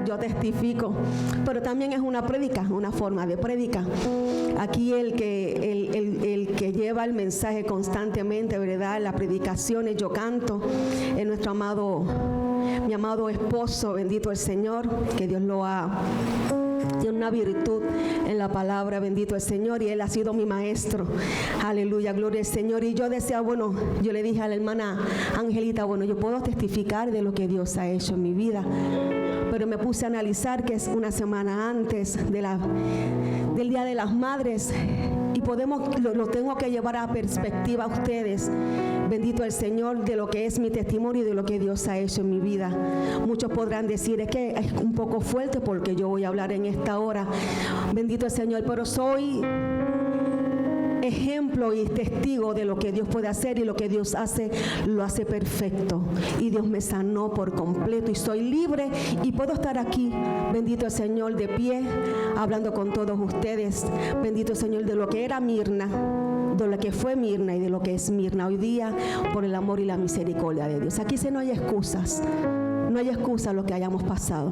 yo testifico, pero también es una prédica, una forma de prédica. Aquí el que lleva el mensaje constantemente, ¿verdad? Las predicaciones, yo canto, es nuestro amado, mi amado esposo, bendito el Señor, que Dios lo ha... Tiene una virtud en la palabra, bendito el Señor, y Él ha sido mi maestro. Aleluya, gloria al Señor. Y yo decía, bueno, yo le dije a la hermana Angelita, bueno, yo puedo testificar de lo que Dios ha hecho en mi vida. Pero me puse a analizar que es una semana antes del Día de las Madres, y lo tengo que llevar a perspectiva a ustedes, bendito el Señor, de lo que es mi testimonio y de lo que Dios ha hecho en mi vida. Muchos podrán decir, es que es un poco fuerte porque yo voy a hablar en esta hora, bendito el Señor, pero soy ejemplo y testigo de lo que Dios puede hacer, y lo que Dios hace, lo hace perfecto. Y Dios me sanó por completo y soy libre y puedo estar aquí, bendito el Señor, de pie, hablando con todos ustedes, bendito el Señor, de lo que era Mirna, de lo que fue Mirna y de lo que es Mirna hoy día, por el amor y la misericordia de Dios. Aquí no hay excusas. No hay excusa a lo que hayamos pasado.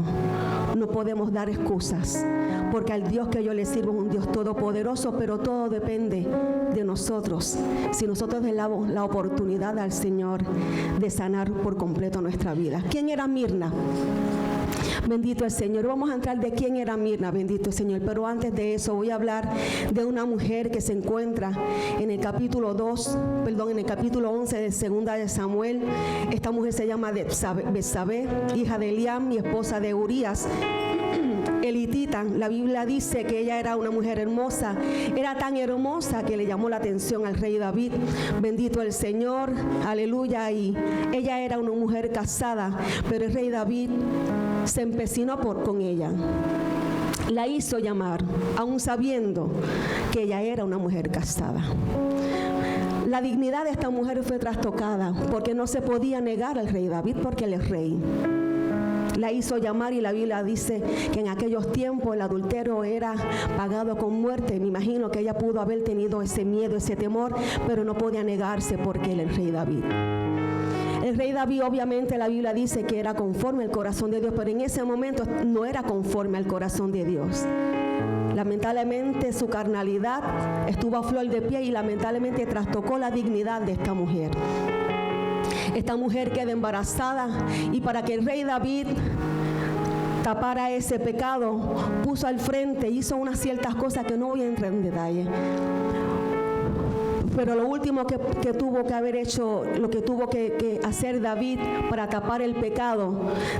No podemos dar excusas, porque al Dios que yo le sirvo es un Dios todopoderoso, pero todo depende de nosotros. Si nosotros le damos la oportunidad al Señor de sanar por completo nuestra vida. ¿Quién era Mirna? Bendito el Señor. Vamos a entrar de quién era Mirna, bendito el Señor. Pero antes de eso voy a hablar de una mujer que se encuentra en el capítulo 11 de Segunda de Samuel. Esta mujer se llama Betsabé, hija de Eliam y esposa de Urías, elitita. La Biblia dice que ella era una mujer hermosa, era tan hermosa que le llamó la atención al rey David, bendito el Señor, aleluya. Y ella era una mujer casada, pero el rey David se empecinó con ella, la hizo llamar, aún sabiendo que ella era una mujer casada. La dignidad de esta mujer fue trastocada, porque no se podía negar al rey David, porque él es rey. La hizo llamar, y la Biblia dice que en aquellos tiempos el adulterio era pagado con muerte. Me imagino que ella pudo haber tenido ese miedo, ese temor, pero no podía negarse porque él es el rey David. El rey David, obviamente, la Biblia dice que era conforme al corazón de Dios, pero en ese momento no era conforme al corazón de Dios. Lamentablemente su carnalidad estuvo a flor de piel y lamentablemente trastocó la dignidad de esta mujer. Esta mujer queda embarazada, y para que el rey David tapara ese pecado, puso al frente, hizo unas ciertas cosas que no voy a entrar en detalle. Pero lo último que tuvo que haber hecho, lo que tuvo que hacer David para tapar el pecado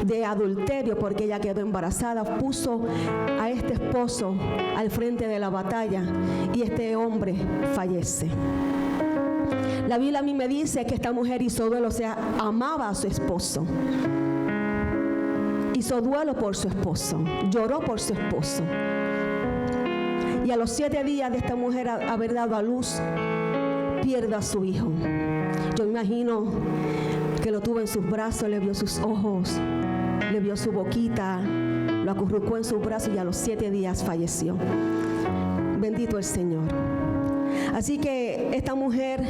de adulterio, porque ella quedó embarazada, puso a este esposo al frente de la batalla, y este hombre fallece. La Biblia a mí me dice que esta mujer hizo duelo, o sea, amaba a su esposo. Hizo duelo por su esposo, lloró por su esposo. Y a los 7 días de esta mujer haber dado a luz, pierde a su hijo. Yo imagino que lo tuvo en sus brazos, le vio sus ojos, le vio su boquita, lo acurrucó en sus brazos, y a los 7 días falleció. Bendito el Señor. Así que esta mujer,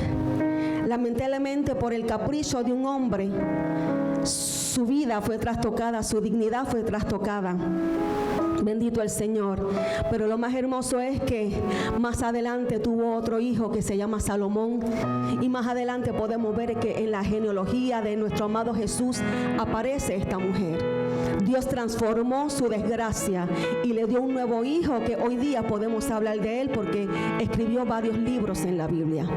lamentablemente por el capricho de un hombre, su vida fue trastocada, su dignidad fue trastocada. Bendito el Señor. Pero lo más hermoso es que más adelante tuvo otro hijo que se llama Salomón, y más adelante podemos ver que en la genealogía de nuestro amado Jesús aparece esta mujer. Dios transformó su desgracia y le dio un nuevo hijo, que hoy día podemos hablar de él porque escribió varios libros en la Biblia.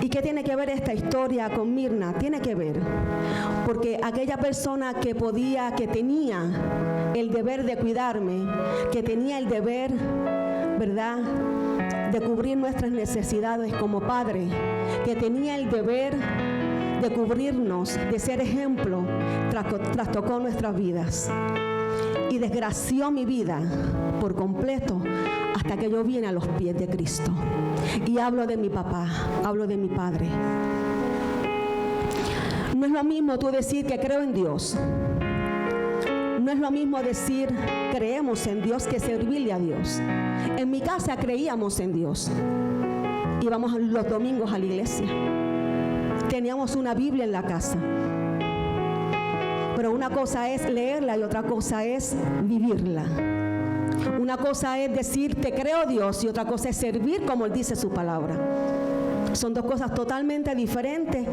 ¿Y qué tiene que ver esta historia con Mirna? Tiene que ver porque aquella persona que tenía el deber de cuidarme, que tenía el deber, ¿verdad?, de cubrir nuestras necesidades como padre, que tenía el deber de cubrirnos, de ser ejemplo, trastocó nuestras vidas y desgració mi vida por completo, hasta que yo vine a los pies de Cristo. Y hablo de mi papá, hablo de mi padre. No es lo mismo tú decir que creo en Dios. No es lo mismo decir creemos en Dios que servirle a Dios. En mi casa creíamos en Dios. Íbamos los domingos a la iglesia. Teníamos una Biblia en la casa. Pero una cosa es leerla y otra cosa es vivirla. Una cosa es decir, te creo Dios, y otra cosa es servir como Él dice su palabra. Son dos cosas totalmente diferentes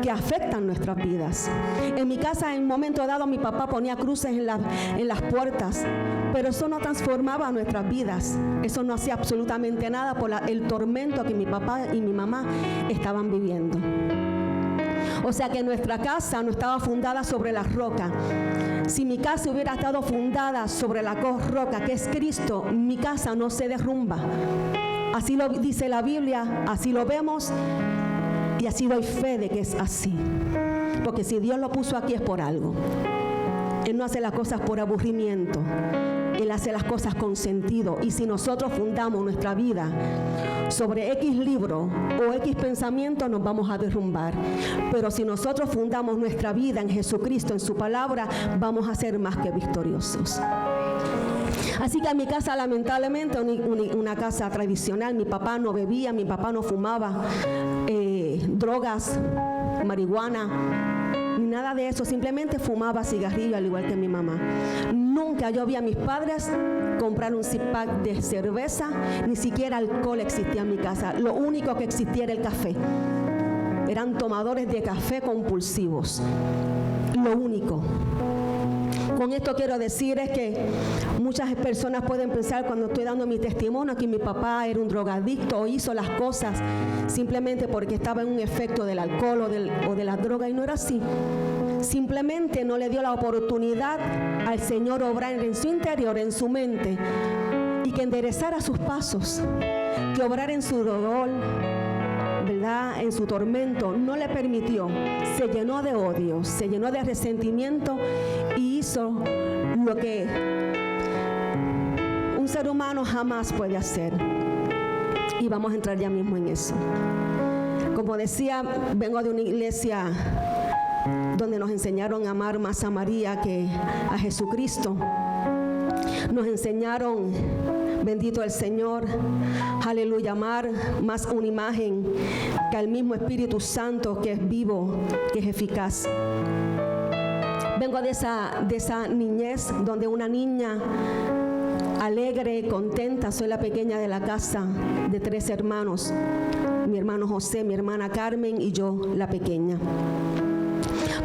que afectan nuestras vidas. En mi casa, en un momento dado, mi papá ponía cruces en las puertas, pero eso no transformaba nuestras vidas. Eso no hacía absolutamente nada por el tormento que mi papá y mi mamá estaban viviendo. O sea que nuestra casa no estaba fundada sobre la roca. Si mi casa hubiera estado fundada sobre la roca, que es Cristo, mi casa no se derrumba. Así lo dice la Biblia, así lo vemos y así doy fe de que es así. Porque si Dios lo puso aquí es por algo. Él no hace las cosas por aburrimiento. Él hace las cosas con sentido. Y si nosotros fundamos nuestra vida sobre X libro o X pensamiento, nos vamos a derrumbar. Pero si nosotros fundamos nuestra vida en Jesucristo, en su palabra, vamos a ser más que victoriosos. Así que en mi casa, lamentablemente, una casa tradicional, mi papá no bebía, mi papá no fumaba drogas, marihuana, ni nada de eso, simplemente fumaba cigarrillo al igual que mi mamá. Nunca yo vi a mis padres comprar un six-pack de cerveza, ni siquiera alcohol existía en mi casa. Lo único que existía era el café. Eran tomadores de café compulsivos. Lo único. Con esto quiero decir es que muchas personas pueden pensar cuando estoy dando mi testimonio que mi papá era un drogadicto o hizo las cosas simplemente porque estaba en un efecto del alcohol o de la droga, y no era así. Simplemente no le dio la oportunidad al Señor obrar en su interior, en su mente, y que enderezara sus pasos, que obrara en su dolor, ¿verdad? En su tormento. No le permitió. Se llenó de odio, se llenó de resentimiento y hizo lo que un ser humano jamás puede hacer. Y vamos a entrar ya mismo en eso. Como decía, vengo de una iglesia donde nos enseñaron a amar más a María que a Jesucristo. Nos enseñaron, bendito el Señor, aleluya, amar más una imagen que al mismo Espíritu Santo, que es vivo, que es eficaz. Vengo de esa niñez donde una niña alegre, contenta, soy la pequeña de la casa de 3 hermanos, mi hermano José, mi hermana Carmen y yo, la pequeña.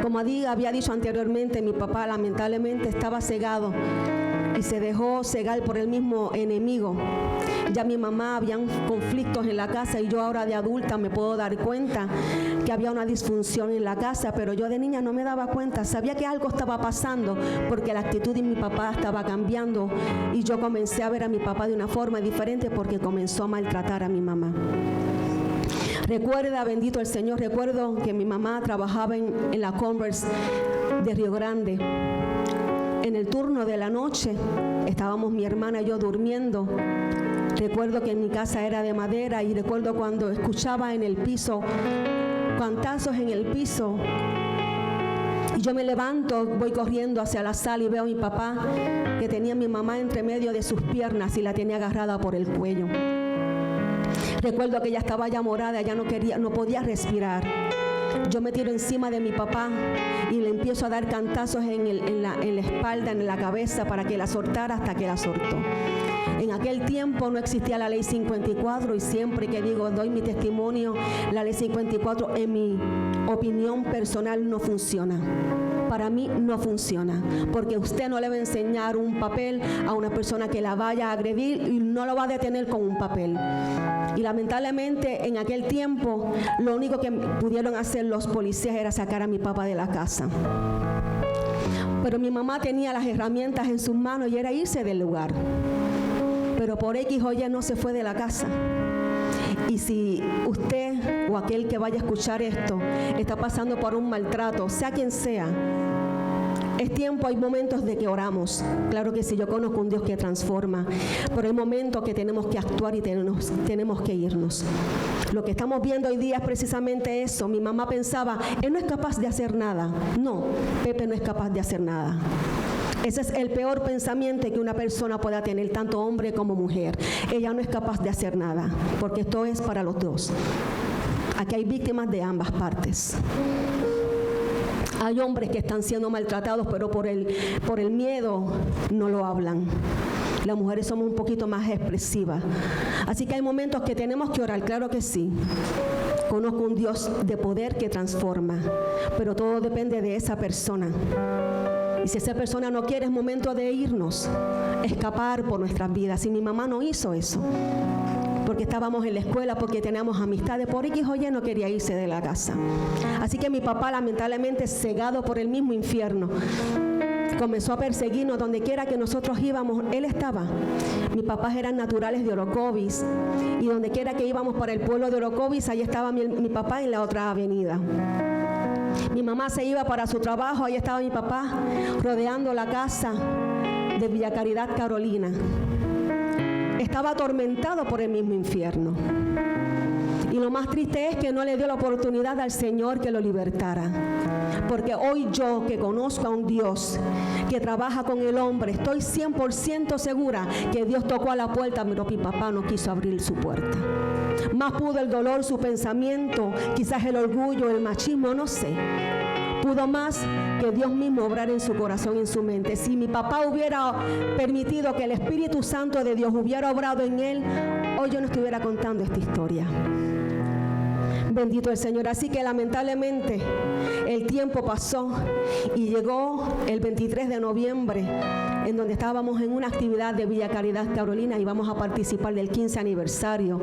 Como había dicho anteriormente, mi papá lamentablemente estaba cegado y se dejó cegar por el mismo enemigo. Ya mi mamá, habían conflictos en la casa, y yo ahora de adulta me puedo dar cuenta que había una disfunción en la casa, pero yo de niña no me daba cuenta. Sabía que algo estaba pasando porque la actitud de mi papá estaba cambiando, y yo comencé a ver a mi papá de una forma diferente porque comenzó a maltratar a mi mamá. Recuerda, bendito el Señor, recuerdo que mi mamá trabajaba en la Converse de Río Grande. En el turno de la noche estábamos mi hermana y yo durmiendo. Recuerdo que en mi casa era de madera, y recuerdo cuando escuchaba en el piso, cantazos en el piso. Y yo me levanto, voy corriendo hacia la sala y veo a mi papá que tenía a mi mamá entre medio de sus piernas y la tenía agarrada por el cuello. Recuerdo que ella estaba ya morada, ya no podía respirar. Yo me tiro encima de mi papá y le empiezo a dar cantazos en la espalda, en la cabeza, para que la soltara, hasta que la soltó. En aquel tiempo no existía la ley 54, y siempre que doy mi testimonio, la ley 54 en mi opinión personal no funciona. Para mí no funciona, porque usted no le va a enseñar un papel a una persona que la vaya a agredir, y no lo va a detener con un papel. Y lamentablemente en aquel tiempo lo único que pudieron hacer los policías era sacar a mi papá de la casa. Pero mi mamá tenía las herramientas en sus manos y era irse del lugar. Pero por X o Y no se fue de la casa. Y si usted o aquel que vaya a escuchar esto está pasando por un maltrato, sea quien sea, es tiempo, hay momentos de que oramos. Claro que sí, yo conozco un Dios que transforma, pero hay momentos que tenemos que actuar y tenemos que irnos. Lo que estamos viendo hoy día es precisamente eso. Mi mamá pensaba, él no es capaz de hacer nada. No, Pepe no es capaz de hacer nada. Ese es el peor pensamiento que una persona pueda tener, tanto hombre como mujer. Ella no es capaz de hacer nada, porque esto es para los dos. Aquí hay víctimas de ambas partes. Hay hombres que están siendo maltratados, pero por el miedo no lo hablan. Las mujeres somos un poquito más expresivas. Así que hay momentos que tenemos que orar, claro que sí. Conozco un Dios de poder que transforma, pero todo depende de esa persona. Y si esa persona no quiere, es momento de irnos, escapar por nuestras vidas. Y mi mamá no hizo eso, porque estábamos en la escuela, porque teníamos amistades, por X o Y no quería irse de la casa. Así que mi papá, lamentablemente, cegado por el mismo infierno, comenzó a perseguirnos donde quiera que nosotros íbamos. Él estaba. Mis papás eran naturales de Orocovis, y donde quiera que íbamos para el pueblo de Orocovis, ahí estaba mi papá en la otra avenida. Mi mamá se iba para su trabajo, ahí estaba mi papá rodeando la casa de Villa Caridad, Carolina. Estaba atormentado por el mismo infierno. Y lo más triste es que no le dio la oportunidad al Señor que lo libertara. Porque hoy yo, que conozco a un Dios que trabaja con el hombre, estoy 100% segura que Dios tocó a la puerta, pero mi papá no quiso abrir su puerta. Más pudo el dolor, su pensamiento, quizás el orgullo, el machismo, no sé. Pudo más que Dios mismo obrar en su corazón y en su mente. Si mi papá hubiera permitido que el Espíritu Santo de Dios hubiera obrado en él, hoy yo no estuviera contando esta historia. Bendito el Señor. Así que lamentablemente el tiempo pasó y llegó el 23 de noviembre, en donde estábamos en una actividad de Villa Caridad, Carolina, y vamos a participar del 15 aniversario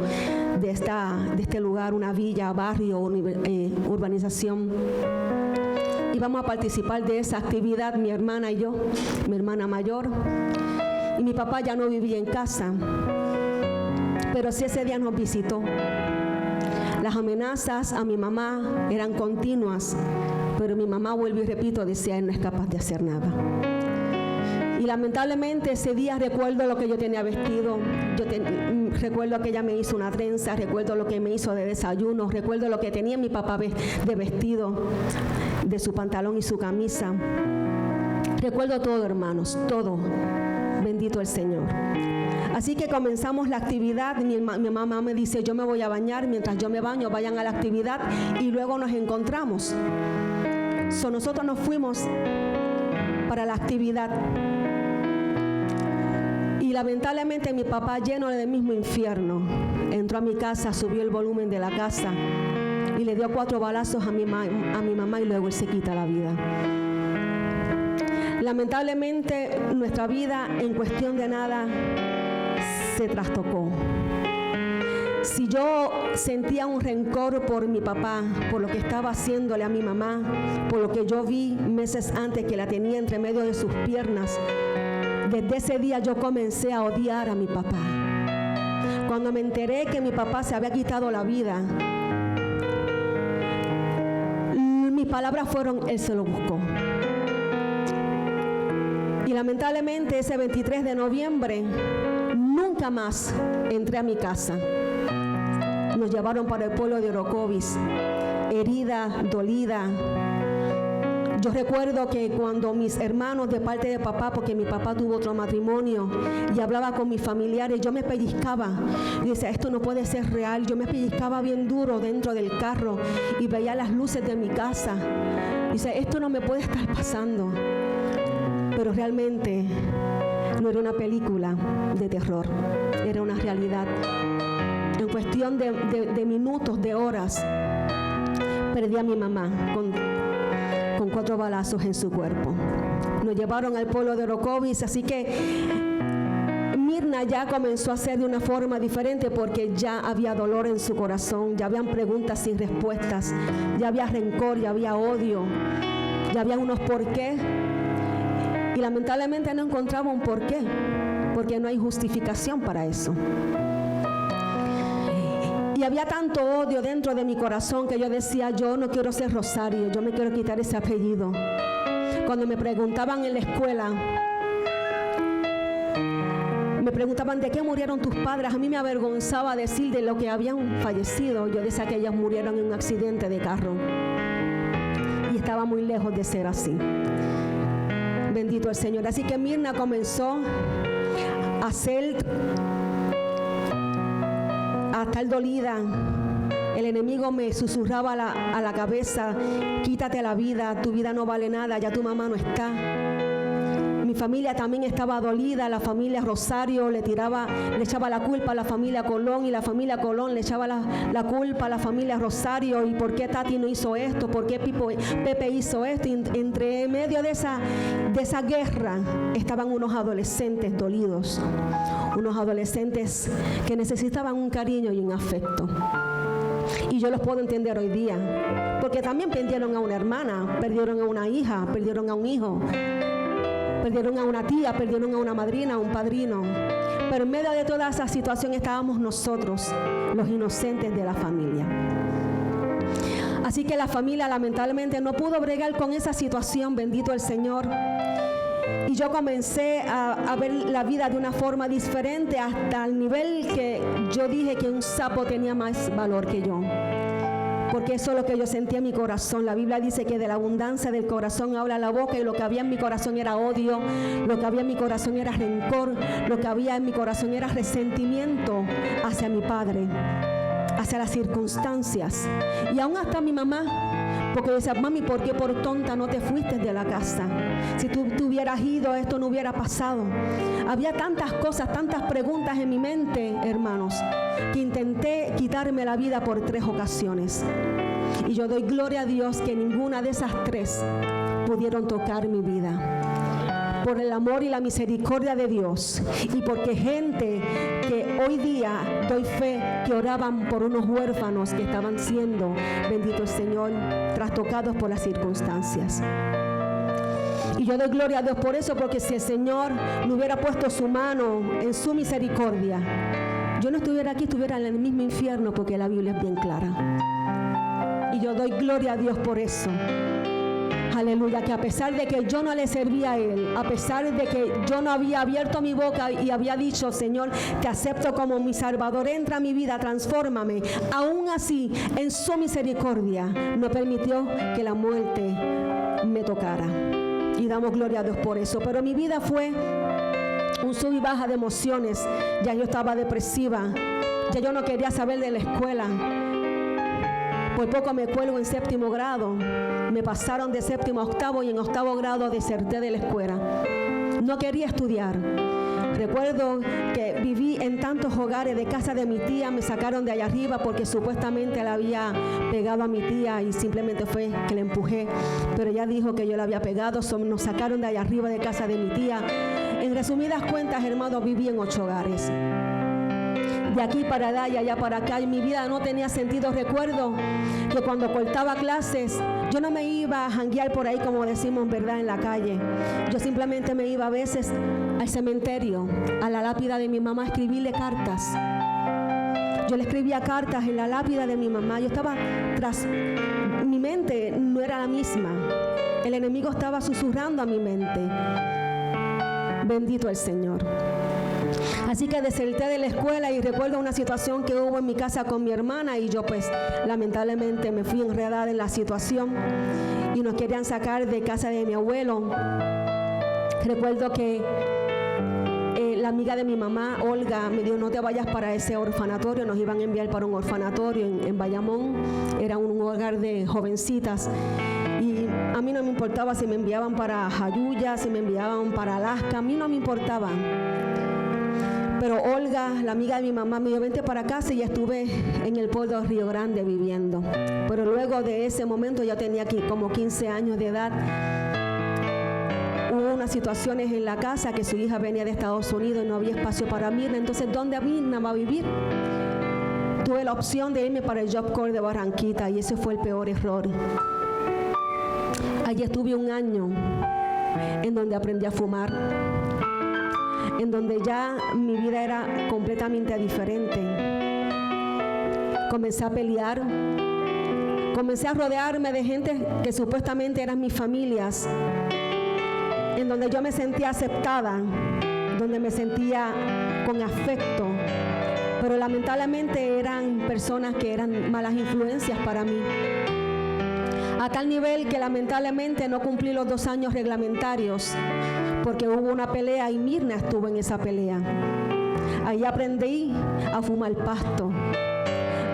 de este lugar, una villa, barrio, urbanización. Y vamos a participar de esa actividad, mi hermana y yo, mi hermana mayor. Y mi papá ya no vivía en casa, pero sí ese día nos visitó. Las amenazas a mi mamá eran continuas, pero mi mamá, vuelvo y repito, decía, él no es capaz de hacer nada. Y lamentablemente ese día recuerdo lo que yo tenía vestido, recuerdo que ella me hizo una trenza, recuerdo lo que me hizo de desayuno, recuerdo lo que tenía mi papá de vestido, de su pantalón y su camisa. Recuerdo todo, hermanos, todo. Bendito el Señor. Así que comenzamos la actividad. Mi mamá me dice, yo me voy a bañar, mientras yo me baño, vayan a la actividad y luego nos encontramos. Nosotros nos fuimos para la actividad. Y lamentablemente mi papá, lleno del mismo infierno, entró a mi casa, subió el volumen de la casa y le dio 4 balazos a mi mamá y luego él se quita la vida. Lamentablemente nuestra vida en cuestión de nada se trastocó. Si yo sentía un rencor por mi papá, por lo que estaba haciéndole a mi mamá, por lo que yo vi meses antes que la tenía entre medio de sus piernas, desde ese día yo comencé a odiar a mi papá. Cuando me enteré que mi papá se había quitado la vida, mis palabras fueron, él se lo buscó. Y lamentablemente ese 23 de noviembre, nunca más entré a mi casa. Nos llevaron para el pueblo de Orocovis, herida, dolida. Yo recuerdo que cuando mis hermanos de parte de papá, porque mi papá tuvo otro matrimonio, y hablaba con mis familiares, yo me pellizcaba. Y decía, esto no puede ser real. Yo me pellizcaba bien duro dentro del carro y veía las luces de mi casa. Y decía, esto no me puede estar pasando. Pero realmente no era una película de terror, era una realidad. En cuestión de minutos, de horas, perdí a mi mamá con 4 balazos en su cuerpo. Nos llevaron al pueblo de Orocovis, así que Mirna ya comenzó a ser de una forma diferente porque ya había dolor en su corazón, ya habían preguntas sin respuestas, ya había rencor, ya había odio, ya había unos por qué. Y lamentablemente no encontraba un por qué, porque no hay justificación para eso. Y había tanto odio dentro de mi corazón que yo decía, yo no quiero ser Rosario, yo me quiero quitar ese apellido. Cuando me preguntaban en la escuela, me preguntaban de qué murieron tus padres, a mí me avergonzaba decir de lo que habían fallecido. Yo decía que ellas murieron en un accidente de carro. Y estaba muy lejos de ser así. Bendito el Señor. Así que Mirna comenzó a estar dolida El enemigo me susurraba a la cabeza: quítate la vida, tu vida no vale nada, ya tu mamá no está. Mi familia también estaba dolida, la familia Rosario le echaba la culpa a la familia Colón, y la familia Colón le echaba la culpa a la familia Rosario. ¿Y por qué Tati no hizo esto? ¿Por qué Pepe hizo esto? Y entre medio de esa guerra estaban unos adolescentes dolidos, unos adolescentes que necesitaban un cariño y un afecto. Y yo los puedo entender hoy día, porque también perdieron a una hermana, perdieron a una hija, perdieron a un hijo, perdieron a una tía, perdieron a una madrina, a un padrino. Pero en medio de toda esa situación estábamos nosotros, los inocentes de la familia. Así que la familia lamentablemente no pudo bregar con esa situación, bendito el Señor. Y yo comencé a ver la vida de una forma diferente, hasta el nivel que yo dije que un sapo tenía más valor que yo. Porque eso es lo que yo sentía en mi corazón. La Biblia dice que de la abundancia del corazón habla la boca, y lo que había en mi corazón era odio, lo que había en mi corazón era rencor, lo que había en mi corazón era resentimiento hacia mi padre, hacia las circunstancias. Y aún hasta mi mamá, porque yo decía: mami, ¿por qué por tonta no te fuiste de la casa? Si tú hubieras ido, esto no hubiera pasado. Había tantas cosas, tantas preguntas en mi mente, hermanos, que intenté quitarme la vida por 3 ocasiones. Y yo doy gloria a Dios que ninguna de esas 3 pudieron tocar mi vida. Por el amor y la misericordia de Dios, y porque gente que hoy día doy fe que oraban por unos huérfanos que estaban siendo, bendito el Señor, trastocados por las circunstancias. Y yo doy gloria a Dios por eso, porque si el Señor me hubiera puesto su mano en su misericordia, yo no estuviera aquí, estuviera en el mismo infierno, porque la Biblia es bien clara. Y yo doy gloria a Dios por eso. Aleluya, que a pesar de que yo no le servía a Él, a pesar de que yo no había abierto mi boca y había dicho: Señor, te acepto como mi Salvador, entra a mi vida, transfórmame, aún así, en su misericordia, no permitió que la muerte me tocara. Y damos gloria a Dios por eso. Pero mi vida fue un sub y baja de emociones. Ya yo estaba depresiva, ya yo no quería saber de la escuela. Por poco me cuelgo en 7º grado. Me pasaron de 7º a 8º, y en 8º grado deserté de la escuela. No quería estudiar. Recuerdo que viví en tantos hogares. De casa de mi tía me sacaron de allá arriba porque supuestamente la había pegado a mi tía, y simplemente fue que la empujé, pero ella dijo que yo la había pegado. Nos sacaron de allá arriba de casa de mi tía. En resumidas cuentas, hermanos, viví en 8 hogares. De aquí para allá y allá para acá, y mi vida no tenía sentido. Recuerdo que cuando cortaba clases, yo no me iba a janguear por ahí, como decimos, ¿verdad?, en la calle. Yo simplemente me iba a veces al cementerio, a la lápida de mi mamá, a escribirle cartas. Yo le escribía cartas en la lápida de mi mamá. Yo estaba mi mente no era la misma. El enemigo estaba susurrando a mi mente. Bendito el Señor. Así que deserté de la escuela, y recuerdo una situación que hubo en mi casa con mi hermana, y yo pues lamentablemente me fui enredada en la situación y nos querían sacar de casa de mi abuelo. Recuerdo que la amiga de mi mamá, Olga, me dijo: no te vayas para ese orfanatorio. Nos iban a enviar para un orfanatorio en Bayamón. Era un hogar de jovencitas. Y a mí no me importaba si me enviaban para Jayuya, si me enviaban para Alaska. A mí no me importaba. Pero Olga, la amiga de mi mamá, me dijo: vente para casa, y ya estuve en el pueblo de Río Grande viviendo. Pero luego de ese momento, ya tenía aquí como 15 años de edad. Hubo unas situaciones en la casa que su hija venía de Estados Unidos y no había espacio para Mirna. Entonces, ¿dónde Mirna va a vivir? Tuve la opción de irme para el Job Corps de Barranquita, y ese fue el peor error. Allí estuve 1 año en donde aprendí a fumar, en donde ya mi vida era completamente diferente. Comencé a pelear, comencé a rodearme de gente que supuestamente eran mis familias, en donde yo me sentía aceptada, donde me sentía con afecto, pero lamentablemente eran personas que eran malas influencias para mí. A tal nivel que lamentablemente no cumplí los 2 años reglamentarios, porque hubo una pelea y Mirna estuvo en esa pelea. Ahí aprendí a fumar pasto.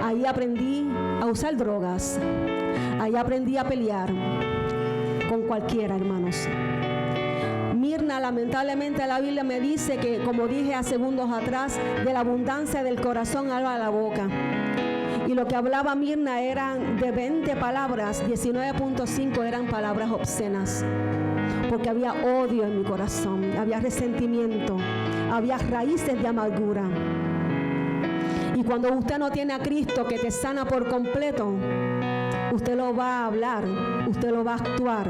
Ahí Ahí aprendí a usar drogas. Ahí aprendí a pelear con cualquiera, hermanos. Mirna, lamentablemente la Biblia me dice que, como dije hace segundos atrás, de la abundancia del corazón habla la boca. Y lo que hablaba Mirna eran de 20 palabras, 19.5 eran palabras obscenas. Porque había odio en mi corazón, había resentimiento, había raíces de amargura. Y cuando usted no tiene a Cristo que te sana por completo, usted lo va a hablar, usted lo va a actuar.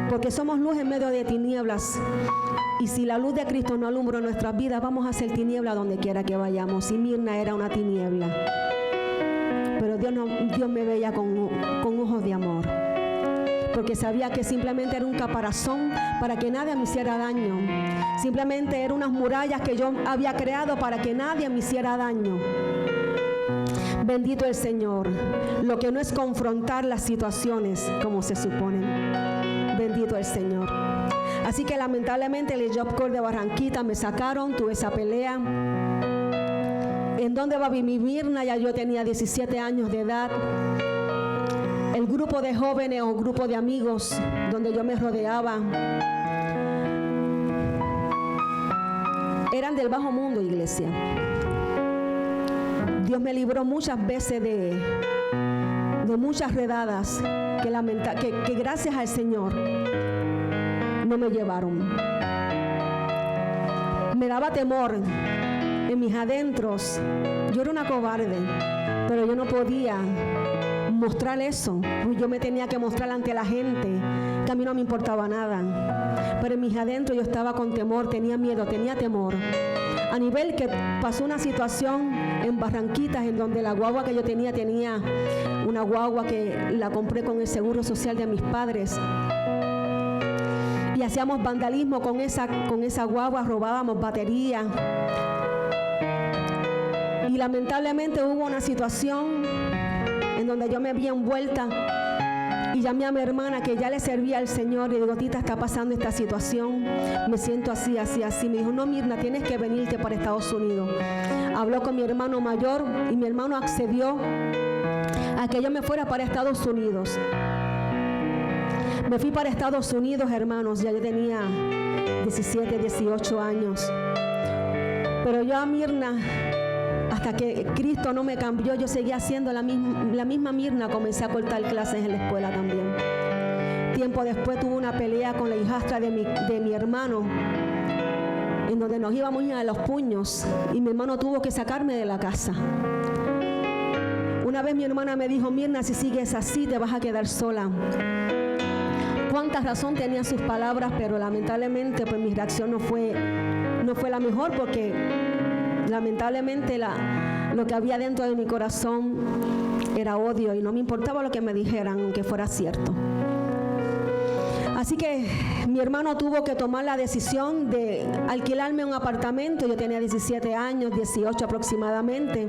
Porque somos luz en medio de tinieblas. Y si la luz de Cristo no alumbra nuestras vidas, vamos a hacer tiniebla donde quiera que vayamos. Y Mirna era una tiniebla. Pero Dios me veía con ojos de amor. Porque sabía que simplemente era un caparazón para que nadie me hiciera daño. Simplemente eran unas murallas que yo había creado para que nadie me hiciera daño. Bendito el Señor. Lo que no es confrontar las situaciones como se suponen. Bendito el Señor. Así que lamentablemente el Job Corps de Barranquita me sacaron, tuve esa pelea. ¿En dónde va a vivir Mirna? Ya yo tenía 17 años de edad. El grupo de jóvenes o grupo de amigos donde yo me rodeaba eran del bajo mundo, iglesia. Dios me libró muchas veces de muchas redadas que gracias al Señor no me llevaron. Me daba temor en mis adentros. Yo era una cobarde, pero yo no podía mostrar eso. Yo me tenía que mostrar ante la gente que a mí no me importaba nada. Pero en mis adentros yo estaba con temor, tenía miedo, tenía temor. A nivel que pasó una situación en Barranquitas en donde la guagua que yo tenía una guagua que la compré con el seguro social de mis padres. Y hacíamos vandalismo con esa guagua, robábamos batería. Y lamentablemente hubo una situación en donde yo me vi envuelta y llamé a mi hermana que ya le servía al Señor y digo, Tita, está pasando esta situación, me siento así. Me dijo, no, Mirna, tienes que venirte para Estados Unidos. Habló con mi hermano mayor y mi hermano accedió a que yo me fuera para Estados Unidos. Me fui para Estados Unidos, hermanos, ya yo tenía 17, 18 años. Pero yo a Mirna, hasta que Cristo no me cambió, yo seguía siendo la misma Mirna. Comencé a cortar clases en la escuela también. Tiempo después tuve una pelea con la hijastra de mi hermano, en donde nos íbamos a los puños y mi hermano tuvo que sacarme de la casa. Una vez mi hermana me dijo, Mirna, si sigues así te vas a quedar sola. Cuánta razón tenían sus palabras, pero lamentablemente pues mi reacción no fue la mejor, porque lamentablemente lo que había dentro de mi corazón era odio y no me importaba lo que me dijeran, aunque fuera cierto. Así que mi hermano tuvo que tomar la decisión de alquilarme un apartamento. Yo tenía 17 años, 18 aproximadamente.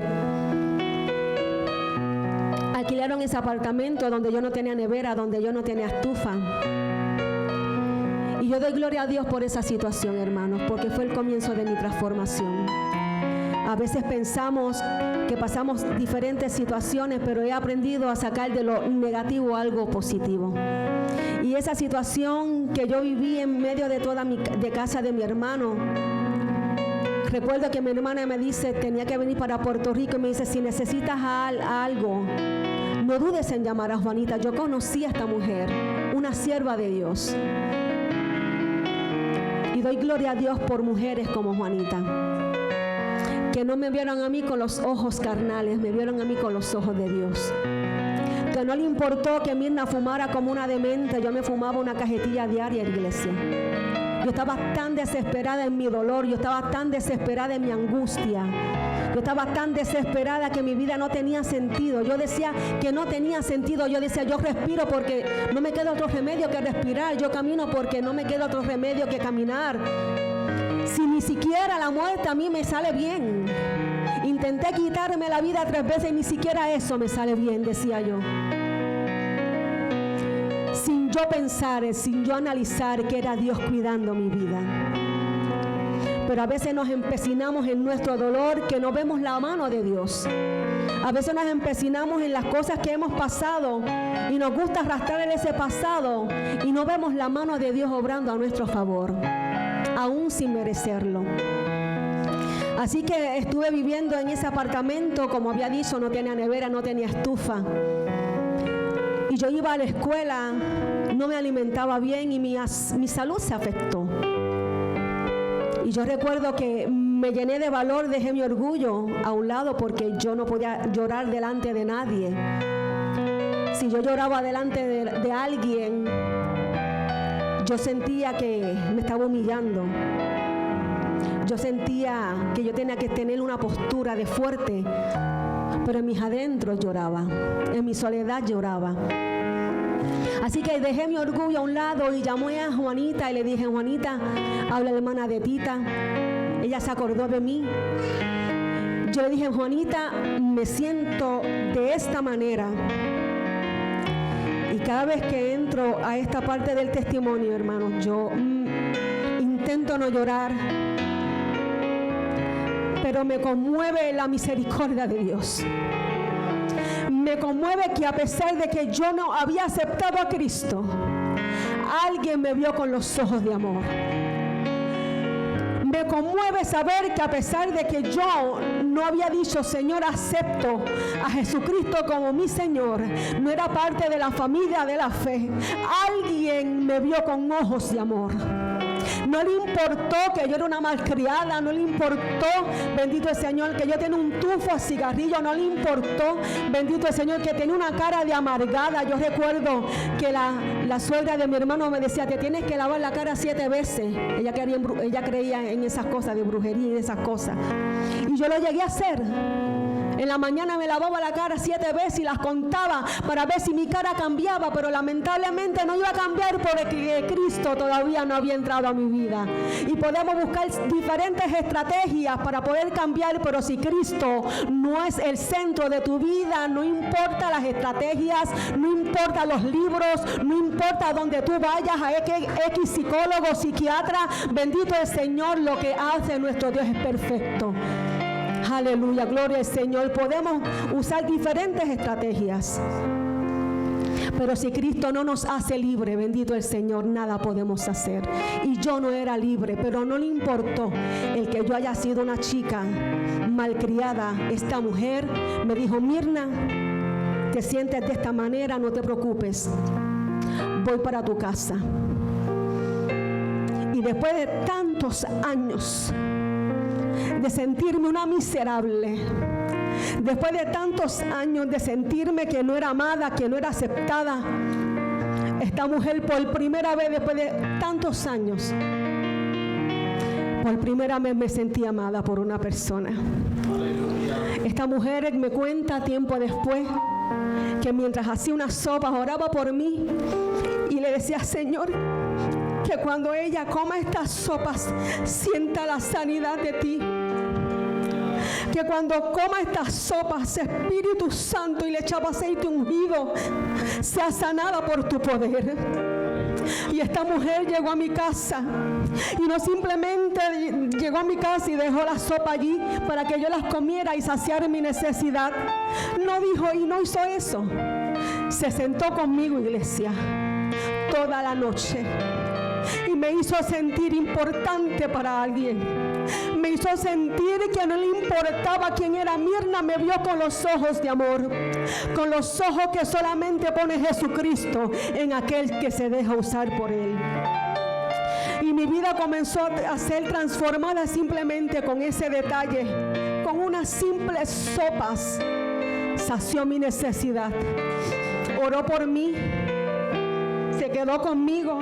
Alquilaron ese apartamento donde yo no tenía nevera, donde yo no tenía estufa. Y yo doy gloria a Dios por esa situación, hermanos, porque fue el comienzo de mi transformación. A veces pensamos que pasamos diferentes situaciones, pero he aprendido a sacar de lo negativo algo positivo. Y esa situación que yo viví en medio de de casa de mi hermano, recuerdo que mi hermana me dice, tenía que venir para Puerto Rico, y me dice, si necesitas algo, no dudes en llamar a Juanita. Yo conocí a esta mujer, una sierva de Dios. Y doy gloria a Dios por mujeres como Juanita, que no me vieron a mí con los ojos carnales, me vieron a mí con los ojos de Dios. Que no le importó que Mirna fumara como una demente, yo me fumaba una cajetilla diaria en la iglesia. Yo estaba tan desesperada en mi dolor, yo estaba tan desesperada en mi angustia, yo estaba tan desesperada que mi vida no tenía sentido. Yo decía que no tenía sentido, yo decía, yo respiro porque no me queda otro remedio que respirar, yo camino porque no me queda otro remedio que caminar. Si ni siquiera la muerte a mí me sale bien. Intenté quitarme la vida 3 veces y ni siquiera eso me sale bien, decía yo. Sin yo pensar, sin yo analizar que era Dios cuidando mi vida. Pero a veces nos empecinamos en nuestro dolor, que no vemos la mano de Dios. A veces nos empecinamos en las cosas que hemos pasado y nos gusta arrastrar en ese pasado y no vemos la mano de Dios obrando a nuestro favor, aún sin merecerlo. Así que estuve viviendo en ese apartamento, como había dicho, no tenía nevera, no tenía estufa. Y yo iba a la escuela, no me alimentaba bien y mi salud se afectó. Y yo recuerdo que me llené de valor, dejé mi orgullo a un lado porque yo no podía llorar delante de nadie. Si yo lloraba delante de alguien, yo sentía que me estaba humillando. Yo sentía que yo tenía que tener una postura de fuerte, pero en mis adentros lloraba, en mi soledad lloraba. Así que dejé mi orgullo a un lado y llamé a Juanita y le dije: Juanita, habla la hermana de Tita. Ella se acordó de mí. Yo le dije: Juanita, me siento de esta manera. Y cada vez que entro a esta parte del testimonio, hermanos, yo intento no llorar, pero me conmueve la misericordia de Dios. Me conmueve que a pesar de que yo no había aceptado a Cristo, alguien me vio con los ojos de amor. Me conmueve saber que a pesar de que yo no había dicho: Señor, acepto a Jesucristo como mi Señor, no era parte de la familia de la fe, alguien me vio con ojos de amor. No le importó que yo era una malcriada, no le importó, bendito el Señor, que yo tenía un tufo a cigarrillo, no le importó, bendito el Señor, que tenía una cara de amargada. Yo recuerdo que la suegra de mi hermano me decía: te tienes que lavar la cara 7 veces. Ella creía en esas cosas de brujería y de esas cosas. Y yo lo llegué a hacer. En la mañana me lavaba la cara 7 veces y las contaba para ver si mi cara cambiaba, pero lamentablemente no iba a cambiar porque Cristo todavía no había entrado a mi vida. Y podemos buscar diferentes estrategias para poder cambiar, pero si Cristo no es el centro de tu vida, no importa las estrategias, no importa los libros, no importa donde tú vayas, a X psicólogo, psiquiatra, bendito el Señor, lo que hace nuestro Dios es perfecto. Aleluya, gloria al Señor. Podemos usar diferentes estrategias, pero si Cristo no nos hace libre, bendito el Señor, nada podemos hacer. Y yo no era libre, pero no le importó el que yo haya sido una chica malcriada. Esta mujer me dijo: Mirna, te sientes de esta manera, no te preocupes, voy para tu casa. Y después de tantos años de sentirme una miserable, después de tantos años de sentirme que no era amada, que no era aceptada, esta mujer por primera vez, después de tantos años, por primera vez me sentí amada por una persona. Esta mujer me cuenta tiempo después que mientras hacía unas sopas oraba por mí y le decía: Señor, que cuando ella coma estas sopas sienta la sanidad de ti. Que cuando coma estas sopas, Espíritu Santo, y le echaba aceite ungido, sea sanada por tu poder. Y esta mujer llegó a mi casa, y no simplemente llegó a mi casa y dejó la sopa allí para que yo las comiera y saciar mi necesidad. No dijo y no hizo eso. Se sentó conmigo, iglesia, toda la noche. Y me hizo sentir importante para alguien. Me hizo sentir que no le importaba quién era Mirna. Me vio con los ojos de amor, con los ojos que solamente pone Jesucristo en aquel que se deja usar por Él. Y mi vida comenzó a ser transformada simplemente con ese detalle. Con unas simples sopas sació mi necesidad. Oró por mí, se quedó conmigo.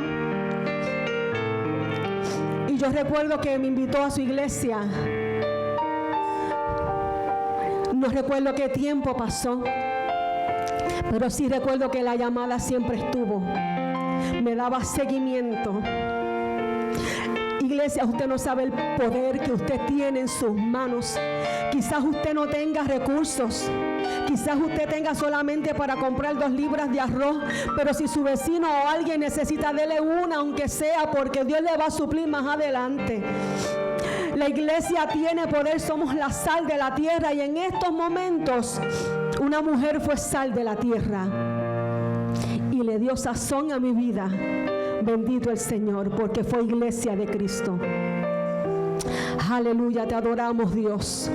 Y yo recuerdo que me invitó a su iglesia. No recuerdo qué tiempo pasó, pero sí recuerdo que la llamada siempre estuvo. Me daba seguimiento. Iglesia, usted no sabe el poder que usted tiene en sus manos. Quizás usted no tenga recursos. Quizás usted tenga solamente para comprar 2 libras de arroz, pero si su vecino o alguien necesita, dele una, aunque sea, porque Dios le va a suplir más adelante. La iglesia tiene poder, somos la sal de la tierra, y en estos momentos una mujer fue sal de la tierra y le dio sazón a mi vida. Bendito el Señor, porque fue iglesia de Cristo. Aleluya, te adoramos, Dios.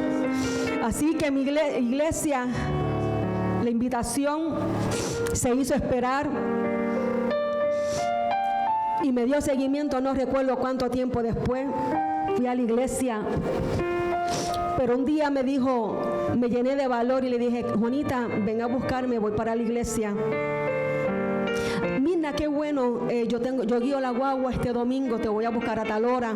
Así que mi iglesia, la invitación se hizo esperar y me dio seguimiento, no recuerdo cuánto tiempo después. Fui a la iglesia, pero un día me dijo, me llené de valor y le dije: Juanita, ven a buscarme, voy para la iglesia. Mira, qué bueno, yo guío la guagua este domingo, te voy a buscar a tal hora.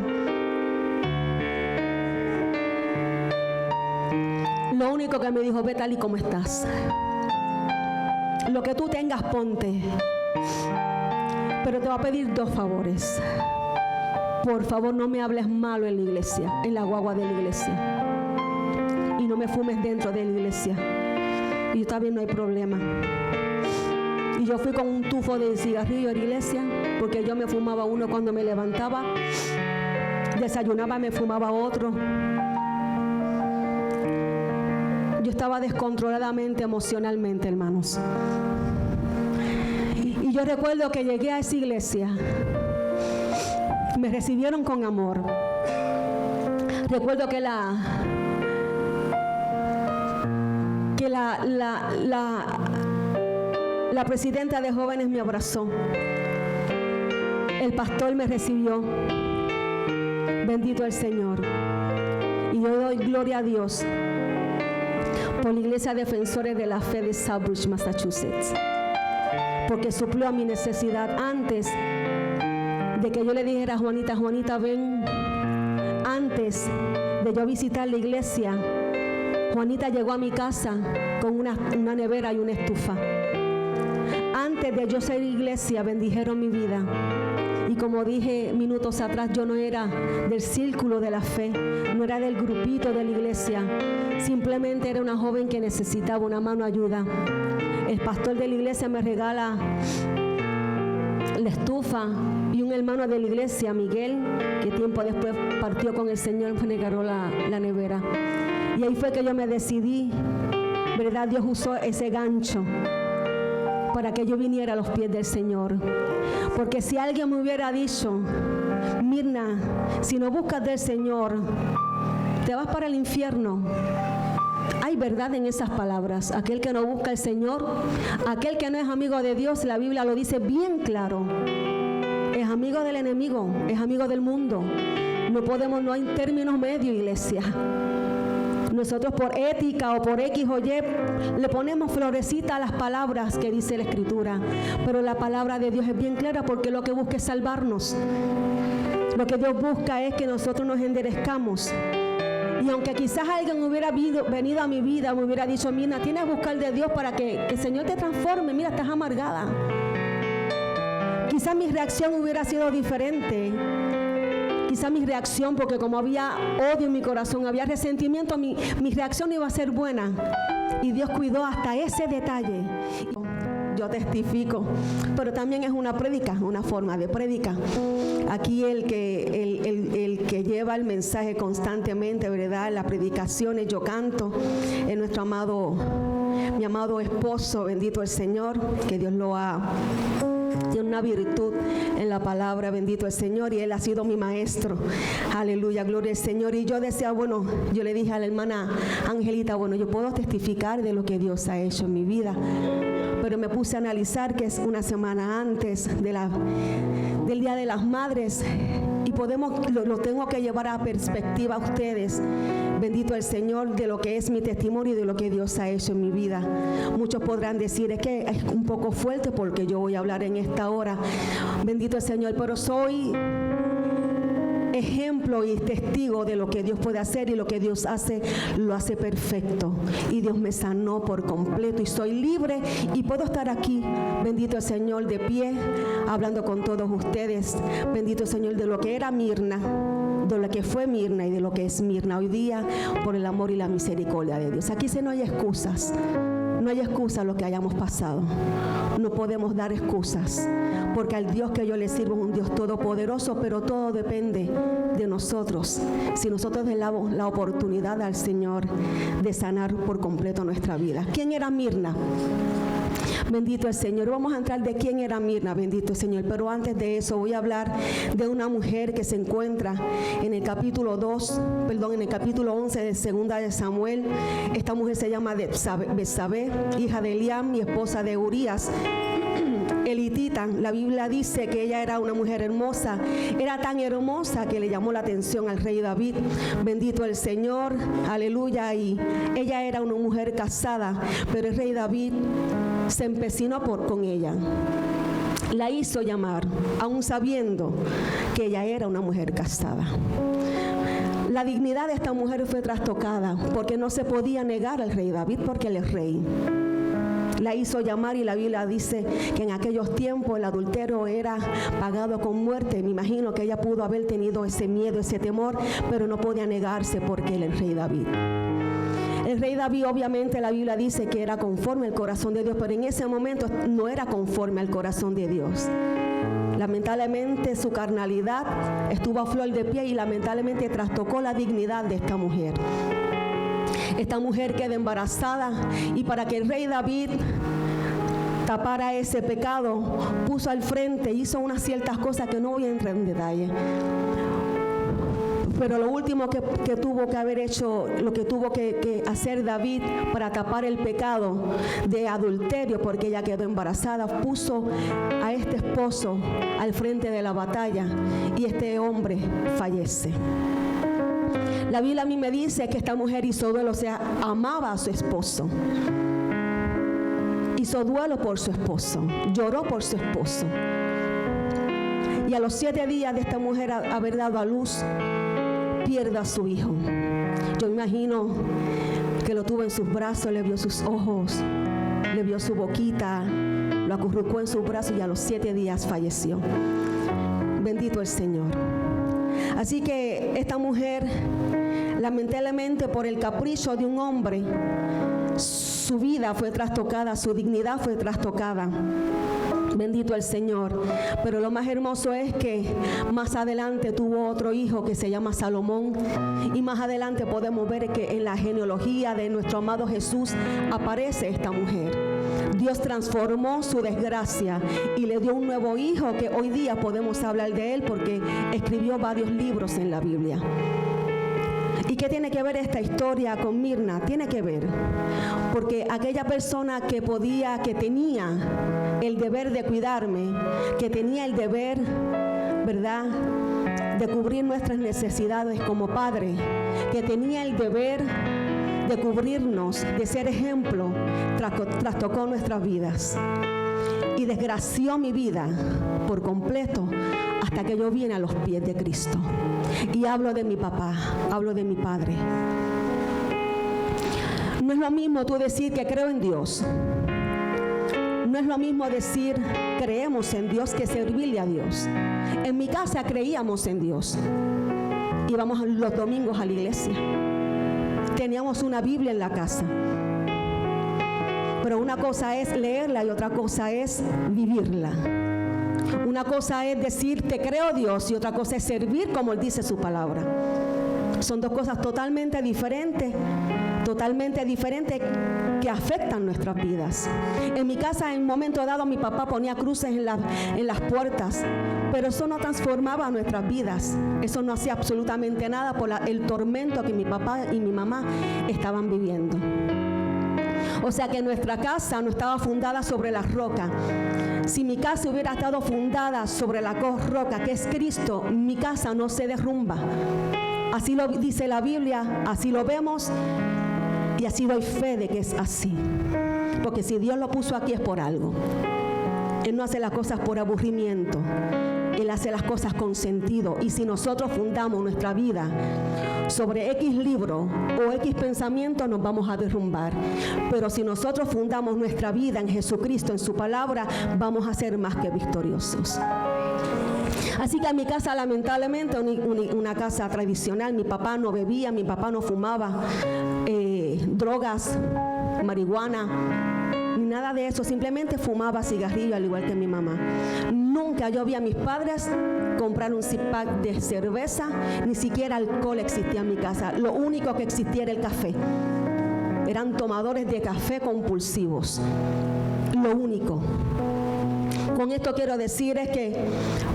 Lo único que me dijo: ve tal y como estás. Lo que tú tengas, ponte. Pero te voy a pedir 2 favores. Por favor, no me hables malo en la iglesia, en la guagua de la iglesia. Y no me fumes dentro de la iglesia. Y yo también, no hay problema. Y yo fui con un tufo de cigarrillo a la iglesia, porque yo me fumaba uno cuando me levantaba. Desayunaba, me fumaba otro. Yo estaba descontroladamente emocionalmente, hermanos. Y yo recuerdo que llegué a esa iglesia. Me recibieron con amor. Recuerdo que la presidenta de jóvenes me abrazó. El pastor me recibió. Bendito el Señor. Y yo doy gloria a Dios por la Iglesia Defensores de la Fe de Southbridge, Massachusetts, porque suplió a mi necesidad antes de que yo le dijera a Juanita: Juanita, ven. Antes de yo visitar la iglesia, Juanita llegó a mi casa con una nevera y una estufa. Antes de yo ser iglesia, bendijeron mi vida. Y como dije minutos atrás, yo no era del círculo de la fe, no era del grupito de la iglesia. Simplemente era una joven que necesitaba una mano ayuda. El pastor de la iglesia me regala la estufa, y un hermano de la iglesia, Miguel, que tiempo después partió con el Señor, me regaló la nevera. Y ahí fue que yo me decidí, ¿verdad? Dios usó ese gancho para que yo viniera a los pies del Señor. Porque si alguien me hubiera dicho: Mirna, si no buscas del Señor, te vas para el infierno. Hay verdad en esas palabras. Aquel que no busca al Señor, aquel que no es amigo de Dios, la Biblia lo dice bien claro, es amigo del enemigo, es amigo del mundo. No hay términos medios, iglesia. Nosotros por ética o por X o Y le ponemos florecita a las palabras que dice la Escritura, pero la palabra de Dios es bien clara, porque lo que busca es salvarnos. Lo que Dios busca es que nosotros nos enderezcamos. Y aunque quizás alguien hubiera venido a mi vida, me hubiera dicho: Mina, tienes que buscar de Dios para que el Señor te transforme, mira, estás amargada. Quizás mi reacción hubiera sido diferente. Quizás mi reacción, porque como había odio en mi corazón, había resentimiento, mi reacción iba a ser buena. Y Dios cuidó hasta ese detalle. Yo testifico, pero también es una prédica, una forma de prédica. Aquí el que lleva el mensaje constantemente, ¿verdad? Las predicaciones, yo canto, es mi amado esposo, bendito el Señor, que Dios lo ha... Tiene una virtud en la palabra, bendito el Señor, y Él ha sido mi maestro. Aleluya, gloria al Señor. Y yo decía, yo le dije a la hermana Angelita, yo puedo testificar de lo que Dios ha hecho en mi vida. Pero me puse a analizar que es una semana antes del Día de las Madres, y lo tengo que llevar a perspectiva a ustedes, bendito el Señor, de lo que es mi testimonio y de lo que Dios ha hecho en mi vida. Muchos podrán decir, es que es un poco fuerte porque yo voy a hablar en esta hora, bendito el Señor, pero soy ejemplo y testigo de lo que Dios puede hacer, y lo que Dios hace, lo hace perfecto. Y Dios me sanó por completo y soy libre y puedo estar aquí, bendito el Señor, de pie, hablando con todos ustedes, bendito el Señor, de lo que era Mirna, de lo que fue Mirna y de lo que es Mirna hoy día, por el amor y la misericordia de Dios. Aquí no hay excusas. no hay excusa a lo que hayamos pasado. No podemos dar excusas, porque al Dios que yo le sirvo es un Dios todopoderoso, pero todo depende de nosotros. Si nosotros le damos la oportunidad al Señor de sanar por completo nuestra vida. ¿Quién era Mirna? Bendito el Señor. Vamos a entrar de quién era Mirna, bendito el Señor. Pero antes de eso voy a hablar de una mujer que se encuentra en el capítulo 11 de Segunda de Samuel. Esta mujer se llama Betsabé, hija de Eliam y esposa de Urías, elitita. La Biblia dice que ella era una mujer hermosa. Era tan hermosa que le llamó la atención al rey David. Bendito el Señor, aleluya. Y ella era una mujer casada, pero el rey David se empecinó con ella. La hizo llamar, aún sabiendo que ella era una mujer casada. La dignidad de esta mujer fue trastocada porque no se podía negar al rey David porque él es rey. La hizo llamar y la Biblia dice que en aquellos tiempos el adulterio era pagado con muerte. Me imagino que ella pudo haber tenido ese miedo, ese temor, pero no podía negarse porque él es el rey David. El rey David, obviamente, la Biblia dice que era conforme al corazón de Dios, pero en ese momento no era conforme al corazón de Dios. Lamentablemente su carnalidad estuvo a flor de piel y lamentablemente trastocó la dignidad de esta mujer. Esta mujer queda embarazada y para que el rey David tapara ese pecado, puso al frente, hizo unas ciertas cosas que no voy a entrar en detalle. Pero lo último que tuvo que haber hecho, lo que tuvo que hacer David para tapar el pecado de adulterio, porque ella quedó embarazada, puso a este esposo al frente de la batalla y este hombre fallece. La Biblia a mí me dice que esta mujer hizo duelo, o sea, amaba a su esposo. Hizo duelo por su esposo, lloró por su esposo. Y a los 7 días de esta mujer haber dado a luz, pierde a su hijo. Yo imagino que lo tuvo en sus brazos, le vio sus ojos, le vio su boquita, lo acurrucó en sus brazos y a los 7 días falleció. Bendito el Señor. Así que esta mujer, lamentablemente por el capricho de un hombre, su vida fue trastocada, su dignidad fue trastocada. Bendito el Señor. Pero lo más hermoso es que más adelante tuvo otro hijo que se llama Salomón. Y más adelante podemos ver que en la genealogía de nuestro amado Jesús aparece esta mujer. Dios transformó su desgracia y le dio un nuevo hijo que hoy día podemos hablar de él porque escribió varios libros en la Biblia. ¿Y qué tiene que ver esta historia con Mirna? Tiene que ver, porque aquella persona que tenía el deber de cuidarme, que tenía el deber, ¿verdad?, de cubrir nuestras necesidades como padre, que tenía el deber de cubrirnos, de ser ejemplo, trastocó nuestras vidas y desgració mi vida por completo hasta que yo vine a los pies de Cristo. Y hablo de mi papá, hablo de mi padre. No es lo mismo tú decir que creo en Dios. No es lo mismo decir creemos en Dios que servirle a Dios. En mi casa creíamos en Dios. Íbamos los domingos a la iglesia. Teníamos una Biblia en la casa. Pero una cosa es leerla y otra cosa es vivirla. Una cosa es decir te creo Dios y otra cosa es servir como Él dice su palabra. Son dos cosas totalmente diferentes que afectan nuestras vidas. En mi casa en un momento dado mi papá ponía cruces en las puertas, pero eso no transformaba nuestras vidas. Eso no hacía absolutamente nada por el tormento que mi papá y mi mamá estaban viviendo. O sea que nuestra casa no estaba fundada sobre la roca. Si mi casa hubiera estado fundada sobre la roca que es Cristo, mi casa no se derrumba. Así lo dice la Biblia, así lo vemos y así doy fe de que es así. Porque si Dios lo puso aquí es por algo. Él no hace las cosas por aburrimiento. Él hace las cosas con sentido. Y si nosotros fundamos nuestra vida sobre X libro o X pensamiento, nos vamos a derrumbar. Pero si nosotros fundamos nuestra vida en Jesucristo, en su palabra, vamos a ser más que victoriosos. Así que en mi casa, lamentablemente, una casa tradicional, mi papá no bebía, mi papá no fumaba drogas, marihuana. ni nada de eso, simplemente fumaba cigarrillo al igual que mi mamá. Nunca yo vi a mis padres comprar un six-pack de cerveza, ni siquiera alcohol existía en mi casa. Lo único que existía era el café. Eran tomadores de café compulsivos. Lo único. Con esto quiero decir es que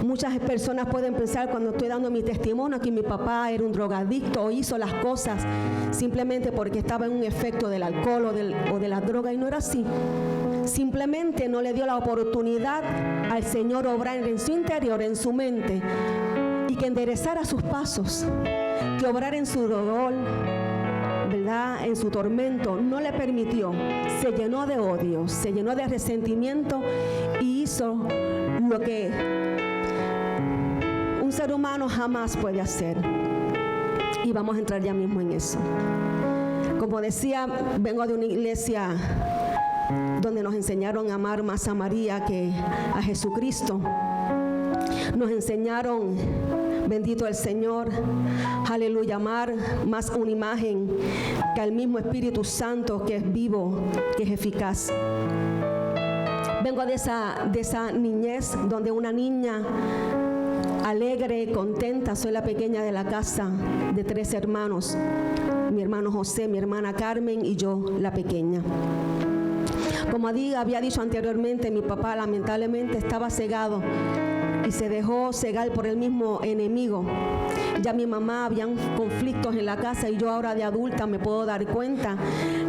muchas personas pueden pensar cuando estoy dando mi testimonio que mi papá era un drogadicto o hizo las cosas simplemente porque estaba en un efecto del alcohol o de la droga, y no era así. Simplemente no le dio la oportunidad al Señor obrar en su interior, en su mente, y que enderezara sus pasos, que obrara en su dolor, ¿verdad? En su tormento. No le permitió. Se llenó de odio, se llenó de resentimiento y hizo lo que un ser humano jamás puede hacer. Y vamos a entrar ya mismo en eso. Como decía, vengo de una iglesia donde nos enseñaron a amar más a María que a Jesucristo. Nos enseñaron, bendito el Señor, aleluya, amar más una imagen que al mismo Espíritu Santo, que es vivo, que es eficaz. Vengo de esa niñez donde una niña alegre, contenta, soy la pequeña de la casa de 3 hermanos, mi hermano José, mi hermana Carmen y yo, la pequeña. Como había dicho anteriormente, mi papá lamentablemente estaba cegado y se dejó cegar por el mismo enemigo. Ya mi mamá, habían conflictos en la casa, y yo ahora de adulta me puedo dar cuenta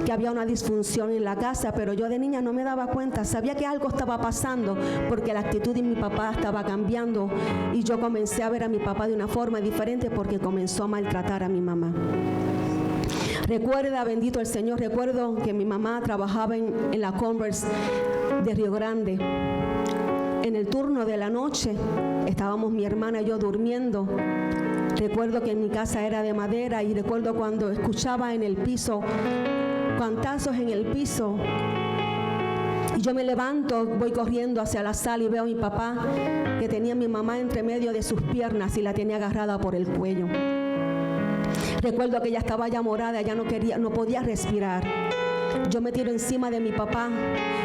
que había una disfunción en la casa, pero yo de niña no me daba cuenta. Sabía que algo estaba pasando porque la actitud de mi papá estaba cambiando, y yo comencé a ver a mi papá de una forma diferente porque comenzó a maltratar a mi mamá. Recuerda, bendito el Señor, recuerdo que mi mamá trabajaba en la Converse de Río Grande. En el turno de la noche estábamos mi hermana y yo durmiendo. Recuerdo que en mi casa era de madera, y recuerdo cuando escuchaba en el piso, cantazos en el piso. Y yo me levanto, voy corriendo hacia la sala y veo a mi papá, que tenía a mi mamá entre medio de sus piernas y la tenía agarrada por el cuello. Recuerdo que ella estaba ya morada, ya no podía respirar. Yo me tiro encima de mi papá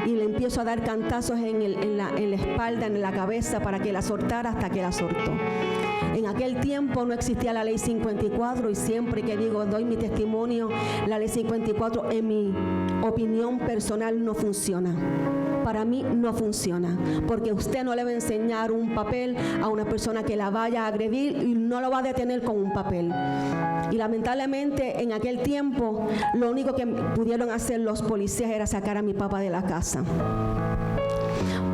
y le empiezo a dar cantazos en la espalda, en la cabeza, para que la soltara, hasta que la soltó. En aquel tiempo no existía la ley 54, y siempre que doy mi testimonio, la ley 54 en mi opinión personal no funciona. Para mí no funciona, porque usted no le va a enseñar un papel a una persona que la vaya a agredir, y no lo va a detener con un papel. Y lamentablemente en aquel tiempo lo único que pudieron hacer los policías era sacar a mi papá de la casa.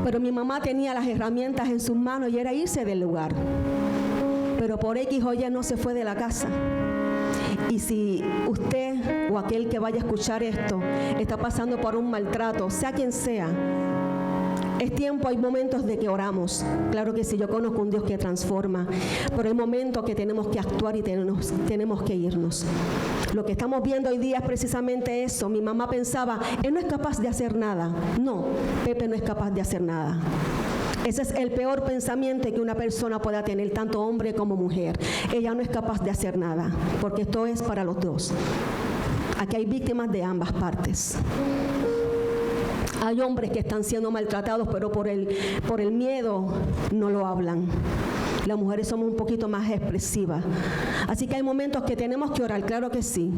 Pero mi mamá tenía las herramientas en sus manos y era irse del lugar. Pero por X o Y no se fue de la casa. Y si usted o aquel que vaya a escuchar esto está pasando por un maltrato, sea quien sea, es tiempo, hay momentos de que oramos. Claro que sí, yo conozco un Dios que transforma, pero hay momentos que tenemos que actuar y tenemos que irnos. Lo que estamos viendo hoy día es precisamente eso. Mi mamá pensaba, él no es capaz de hacer nada. No, Pepe no es capaz de hacer nada. Ese es el peor pensamiento que una persona pueda tener, tanto hombre como mujer. Ella no es capaz de hacer nada, porque esto es para los dos. Aquí hay víctimas de ambas partes. Hay hombres que están siendo maltratados, pero por el miedo no lo hablan. Las mujeres somos un poquito más expresivas. Así que hay momentos que tenemos que orar, claro que sí.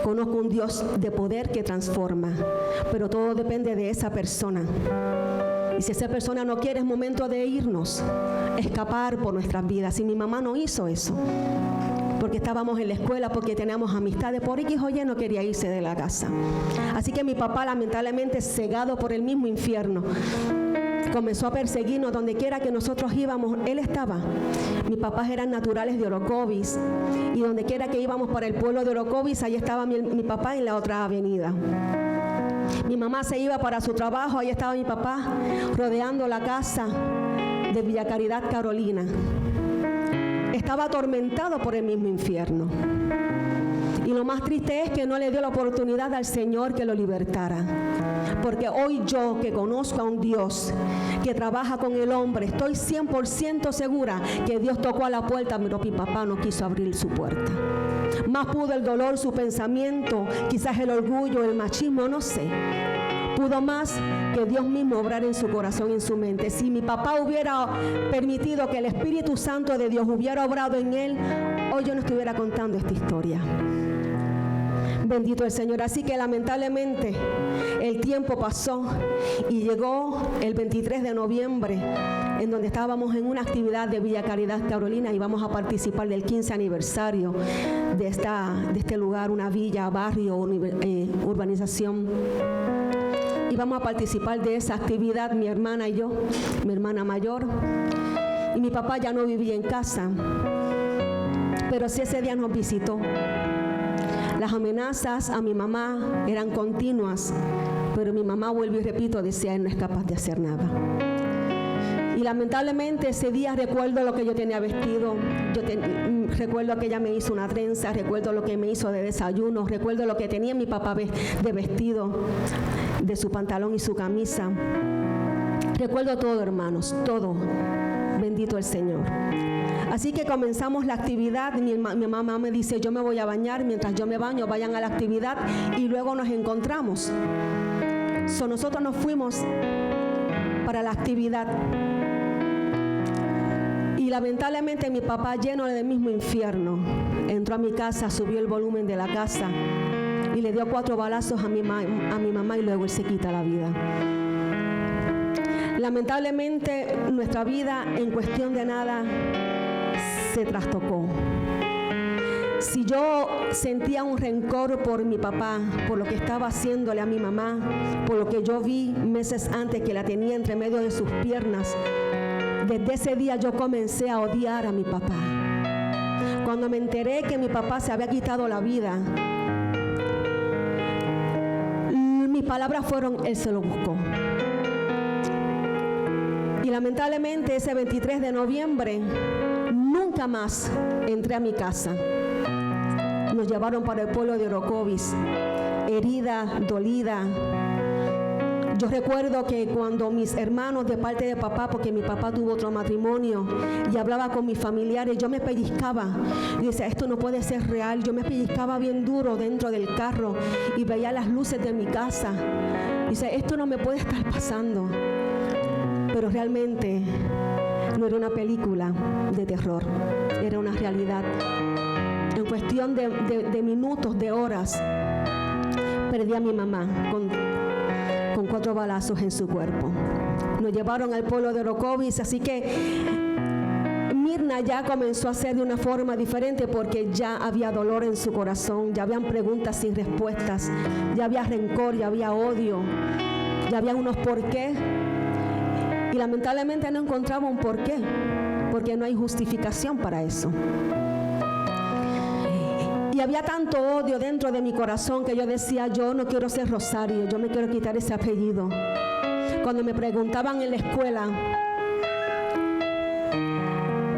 Conozco un Dios de poder que transforma, pero todo depende de esa persona. Y si esa persona no quiere, es momento de irnos, escapar por nuestras vidas. Y mi mamá no hizo eso, porque estábamos en la escuela, porque teníamos amistades. Por X o Y no quería irse de la casa. Así que mi papá, lamentablemente, cegado por el mismo infierno, comenzó a perseguirnos donde quiera que nosotros íbamos. Él estaba. Mis papás eran naturales de Orocovis, y donde quiera que íbamos para el pueblo de Orocovis, ahí estaba mi papá en la otra avenida. Mi mamá se iba para su trabajo, ahí estaba mi papá rodeando la casa de Villa Caridad, Carolina. Estaba atormentado por el mismo infierno. Y lo más triste es que no le dio la oportunidad al Señor que lo libertara. Porque hoy yo, que conozco a un Dios que trabaja con el hombre, estoy 100% segura que Dios tocó a la puerta, pero mi papá no quiso abrir su puerta. Más pudo el dolor, su pensamiento, quizás el orgullo, el machismo, no sé. pudo más que Dios mismo obrar en su corazón y en su mente. Si mi papá hubiera permitido que el Espíritu Santo de Dios hubiera obrado en él, hoy yo no estuviera contando esta historia. Bendito el Señor. Así que lamentablemente el tiempo pasó y llegó el 23 de noviembre, en donde estábamos en una actividad de Villa Caridad, Carolina, y vamos a participar del 15 aniversario de este lugar, una villa, barrio, urbanización. Y vamos a participar de esa actividad, mi hermana y yo, mi hermana mayor. Y mi papá ya no vivía en casa, pero sí ese día nos visitó. Las amenazas a mi mamá eran continuas, pero mi mamá, vuelvo y repito, decía, él no es capaz de hacer nada. Y lamentablemente ese día recuerdo lo que yo tenía vestido, recuerdo que ella me hizo una trenza, recuerdo lo que me hizo de desayuno, recuerdo lo que tenía mi papá de vestido, de su pantalón y su camisa. Recuerdo todo, hermanos, todo. Bendito el Señor. Así que comenzamos la actividad. Mi mamá me dice, yo me voy a bañar, mientras yo me baño, vayan a la actividad y luego nos encontramos. Nosotros nos fuimos para la actividad. Y lamentablemente mi papá, lleno del mismo infierno, entró a mi casa, subió el volumen de la casa y le dio 4 balazos a mi mamá y luego él se quita la vida. Lamentablemente nuestra vida en cuestión de nada se trastocó. Si yo sentía un rencor por mi papá, por lo que estaba haciéndole a mi mamá, por lo que yo vi meses antes que la tenía entre medio de sus piernas, desde ese día yo comencé a odiar a mi papá. Cuando me enteré que mi papá se había quitado la vida, mis palabras fueron, él se lo buscó. Y lamentablemente ese 23 de noviembre, nunca más entré a mi casa. Nos llevaron para el pueblo de Orocovis, herida, dolida. Yo recuerdo que cuando mis hermanos de parte de papá, porque mi papá tuvo otro matrimonio, y hablaba con mis familiares, yo me pellizcaba. Y decía, esto no puede ser real. Yo me pellizcaba bien duro dentro del carro y veía las luces de mi casa. Y decía, esto no me puede estar pasando. Pero realmente no era una película de terror, era una realidad. En cuestión de minutos, de horas, perdí a mi mamá con 4 balazos en su cuerpo. Nos llevaron al pueblo de Orocovis, así que Mirna ya comenzó a ser de una forma diferente porque ya había dolor en su corazón, ya habían preguntas sin respuestas, ya había rencor, ya había odio, ya había unos por qué. Y lamentablemente no encontraba un por qué, porque no hay justificación para eso. Y había tanto odio dentro de mi corazón que yo decía, yo no quiero ser Rosario, yo me quiero quitar ese apellido. Cuando me preguntaban en la escuela,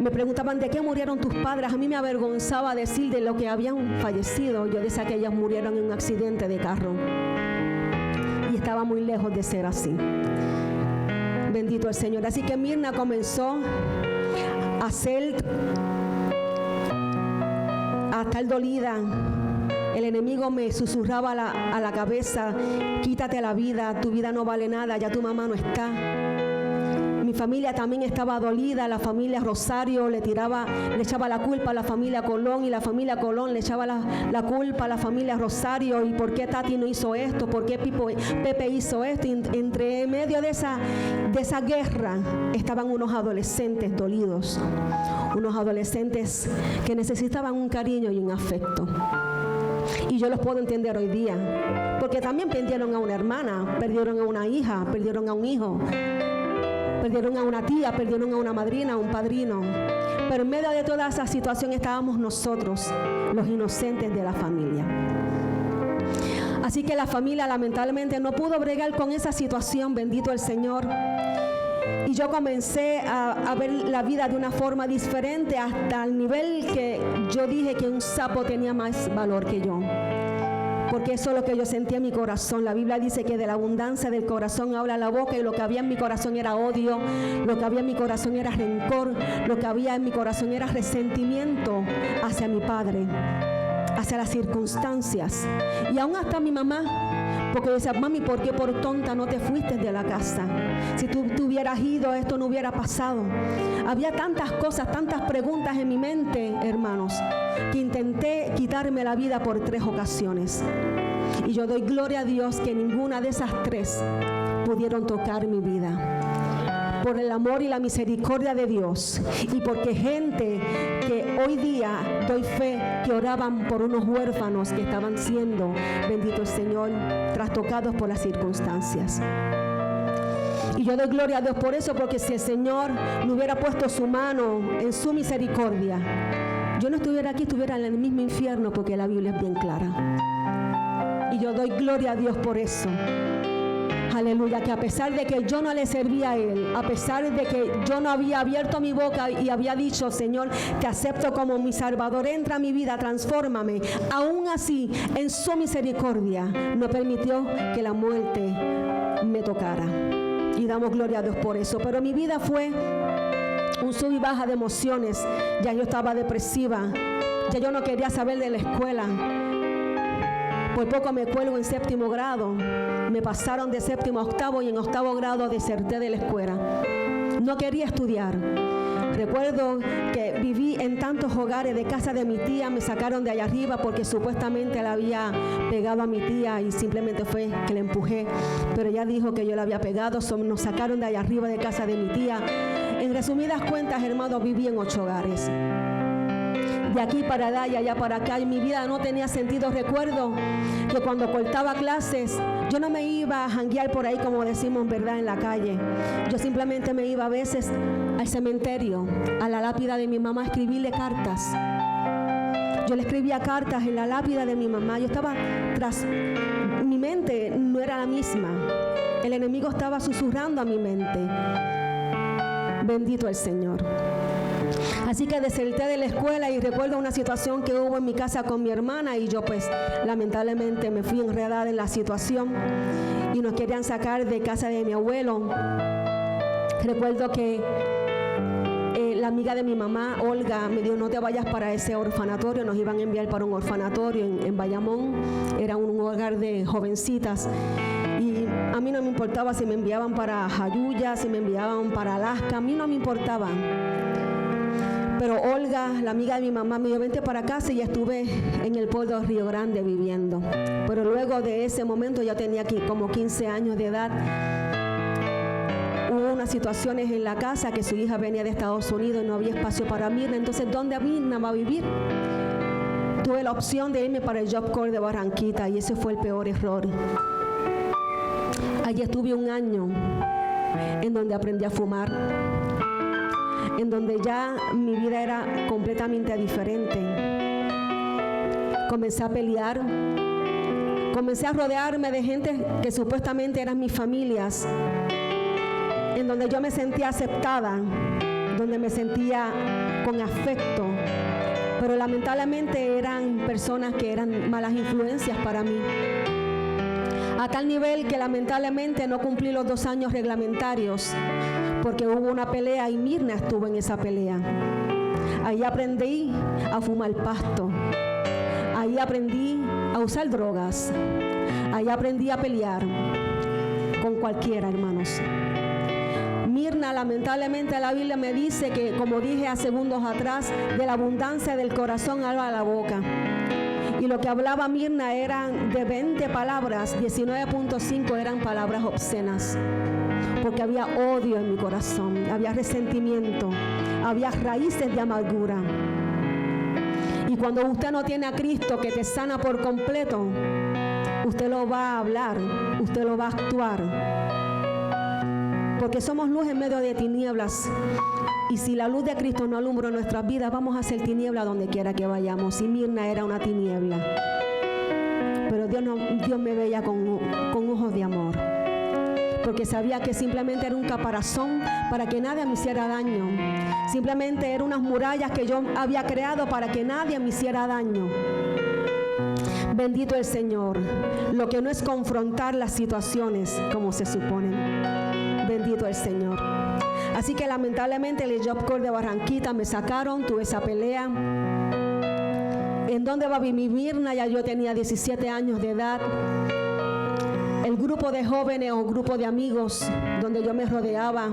me preguntaban de qué murieron tus padres, a mí me avergonzaba decir de lo que habían fallecido. Yo decía que ellas murieron en un accidente de carro y estaba muy lejos de ser así. Bendito el Señor. Así que Mirna comenzó a estar dolida. El enemigo me susurraba a la cabeza, quítate la vida, tu vida no vale nada, ya tu mamá no está. Mi familia también estaba dolida, la familia Rosario le echaba la culpa a la familia Colón y la familia Colón le echaba la culpa a la familia Rosario. ¿Y por qué Tati no hizo esto? ¿Por qué Pepe hizo esto? Y entre medio de esa guerra estaban unos adolescentes dolidos, unos adolescentes que necesitaban un cariño y un afecto. Y yo los puedo entender hoy día, porque también perdieron a una hermana, perdieron a una hija, perdieron a un hijo, perdieron a una tía, perdieron a una madrina, a un padrino. Pero en medio de toda esa situación estábamos nosotros, los inocentes de la familia. Así que la familia lamentablemente no pudo bregar con esa situación, bendito el Señor. Y yo comencé a ver la vida de una forma diferente, hasta el nivel que yo dije que un sapo tenía más valor que yo. Porque eso es lo que yo sentía en mi corazón. La Biblia dice que de la abundancia del corazón habla la boca, y lo que había en mi corazón era odio, lo que había en mi corazón era rencor, lo que había en mi corazón era resentimiento hacia mi padre, hacia las circunstancias. Y aún hasta mi mamá, Porque yo decía, mami, ¿por qué por tonta no te fuiste de la casa? Si tú hubieras ido, esto no hubiera pasado. Había tantas cosas, tantas preguntas en mi mente, hermanos, que intenté quitarme la vida por 3 ocasiones. Y yo doy gloria a Dios que ninguna de esas 3 pudieron tocar mi vida. Por el amor y la misericordia de Dios. Y porque gente que hoy día doy fe que oraban por unos huérfanos que estaban siendo, bendito el Señor, trastocados por las circunstancias. Y yo doy gloria a Dios por eso, porque si el Señor me hubiera puesto su mano en su misericordia, yo no estuviera aquí, estuviera en el mismo infierno, porque la Biblia es bien clara. Y yo doy gloria a Dios por eso. Aleluya, que a pesar de que yo no le servía a Él, a pesar de que yo no había abierto mi boca y había dicho, Señor, te acepto como mi Salvador, entra a mi vida, transfórmame, aún así, en su misericordia, no permitió que la muerte me tocara. Y damos gloria a Dios por eso. Pero mi vida fue un sub y baja de emociones. Ya yo estaba depresiva, ya yo no quería saber de la escuela. Por poco me cuelgo en 7º grado. Me pasaron de 7º a 8º y en 8º grado deserté de la escuela. No quería estudiar. Recuerdo que viví en tantos hogares. De casa de mi tía me sacaron de allá arriba porque supuestamente la había pegado a mi tía y simplemente fue que la empujé. Pero ella dijo que yo la había pegado. Nos sacaron de allá arriba de casa de mi tía. En resumidas cuentas, hermanos, viví en 8 hogares. De aquí para allá y allá para acá, y mi vida no tenía sentido. Recuerdo que cuando cortaba clases, yo no me iba a janguear por ahí, como decimos, ¿verdad?, en la calle. Yo simplemente me iba a veces al cementerio, a la lápida de mi mamá, a escribirle cartas. Yo le escribía cartas en la lápida de mi mamá. Yo estaba mi mente no era la misma. El enemigo estaba susurrando a mi mente. Bendito el Señor. Así que deserté de la escuela y recuerdo una situación que hubo en mi casa con mi hermana y yo pues lamentablemente me fui enredada en la situación y nos querían sacar de casa de mi abuelo. Recuerdo que la amiga de mi mamá, Olga, me dijo, no te vayas para ese orfanatorio. Nos iban a enviar para un orfanatorio en Bayamón. Era un hogar de jovencitas. Y a mí no me importaba si me enviaban para Jayuya, si me enviaban para Alaska. A mí no me importaba. Pero Olga, la amiga de mi mamá, me dijo, vente para casa, y ya estuve en el pueblo de Río Grande viviendo. Pero luego de ese momento, ya tenía aquí como 15 años de edad. Hubo unas situaciones en la casa que su hija venía de Estados Unidos y no había espacio para Mirna. Entonces, ¿dónde Mirna va a vivir? Tuve la opción de irme para el Job Corps de Barranquita y ese fue el peor error. Allí estuve 1 año en donde aprendí a fumar, en donde ya mi vida era completamente diferente. Comencé a pelear, comencé a rodearme de gente que supuestamente eran mis familias, en donde yo me sentía aceptada, donde me sentía con afecto, pero lamentablemente eran personas que eran malas influencias para mí. A tal nivel que lamentablemente no cumplí los 2 años reglamentarios, porque hubo una pelea y Mirna estuvo en esa pelea. Ahí aprendí a fumar pasto, ahí aprendí a usar drogas, ahí aprendí a pelear con cualquiera, hermanos. Mirna, lamentablemente la Biblia me dice que, como dije hace segundos atrás, de la abundancia del corazón habla la boca. Y lo que hablaba Mirna eran de 20 palabras, 19.5 eran palabras obscenas. Porque había odio en mi corazón, había resentimiento, había raíces de amargura. Y cuando usted no tiene a Cristo que te sana por completo, usted lo va a hablar, usted lo va a actuar. Porque somos luz en medio de tinieblas. Y si la luz de Cristo no alumbra nuestras vidas, vamos a hacer tiniebla donde quiera que vayamos. Y Mirna era una tiniebla. Pero Dios me veía con ojos de amor. Porque sabía que simplemente era un caparazón para que nadie me hiciera daño. Simplemente eran unas murallas que yo había creado para que nadie me hiciera daño. Bendito el Señor. Lo que no es confrontar las situaciones como se suponen. Bendito el Señor. Así que lamentablemente el Job Corps de Barranquita me sacaron, tuve esa pelea. ¿En dónde va a vivir Mirna? Ya yo tenía 17 años de edad. grupo de jóvenes o grupo de amigos donde yo me rodeaba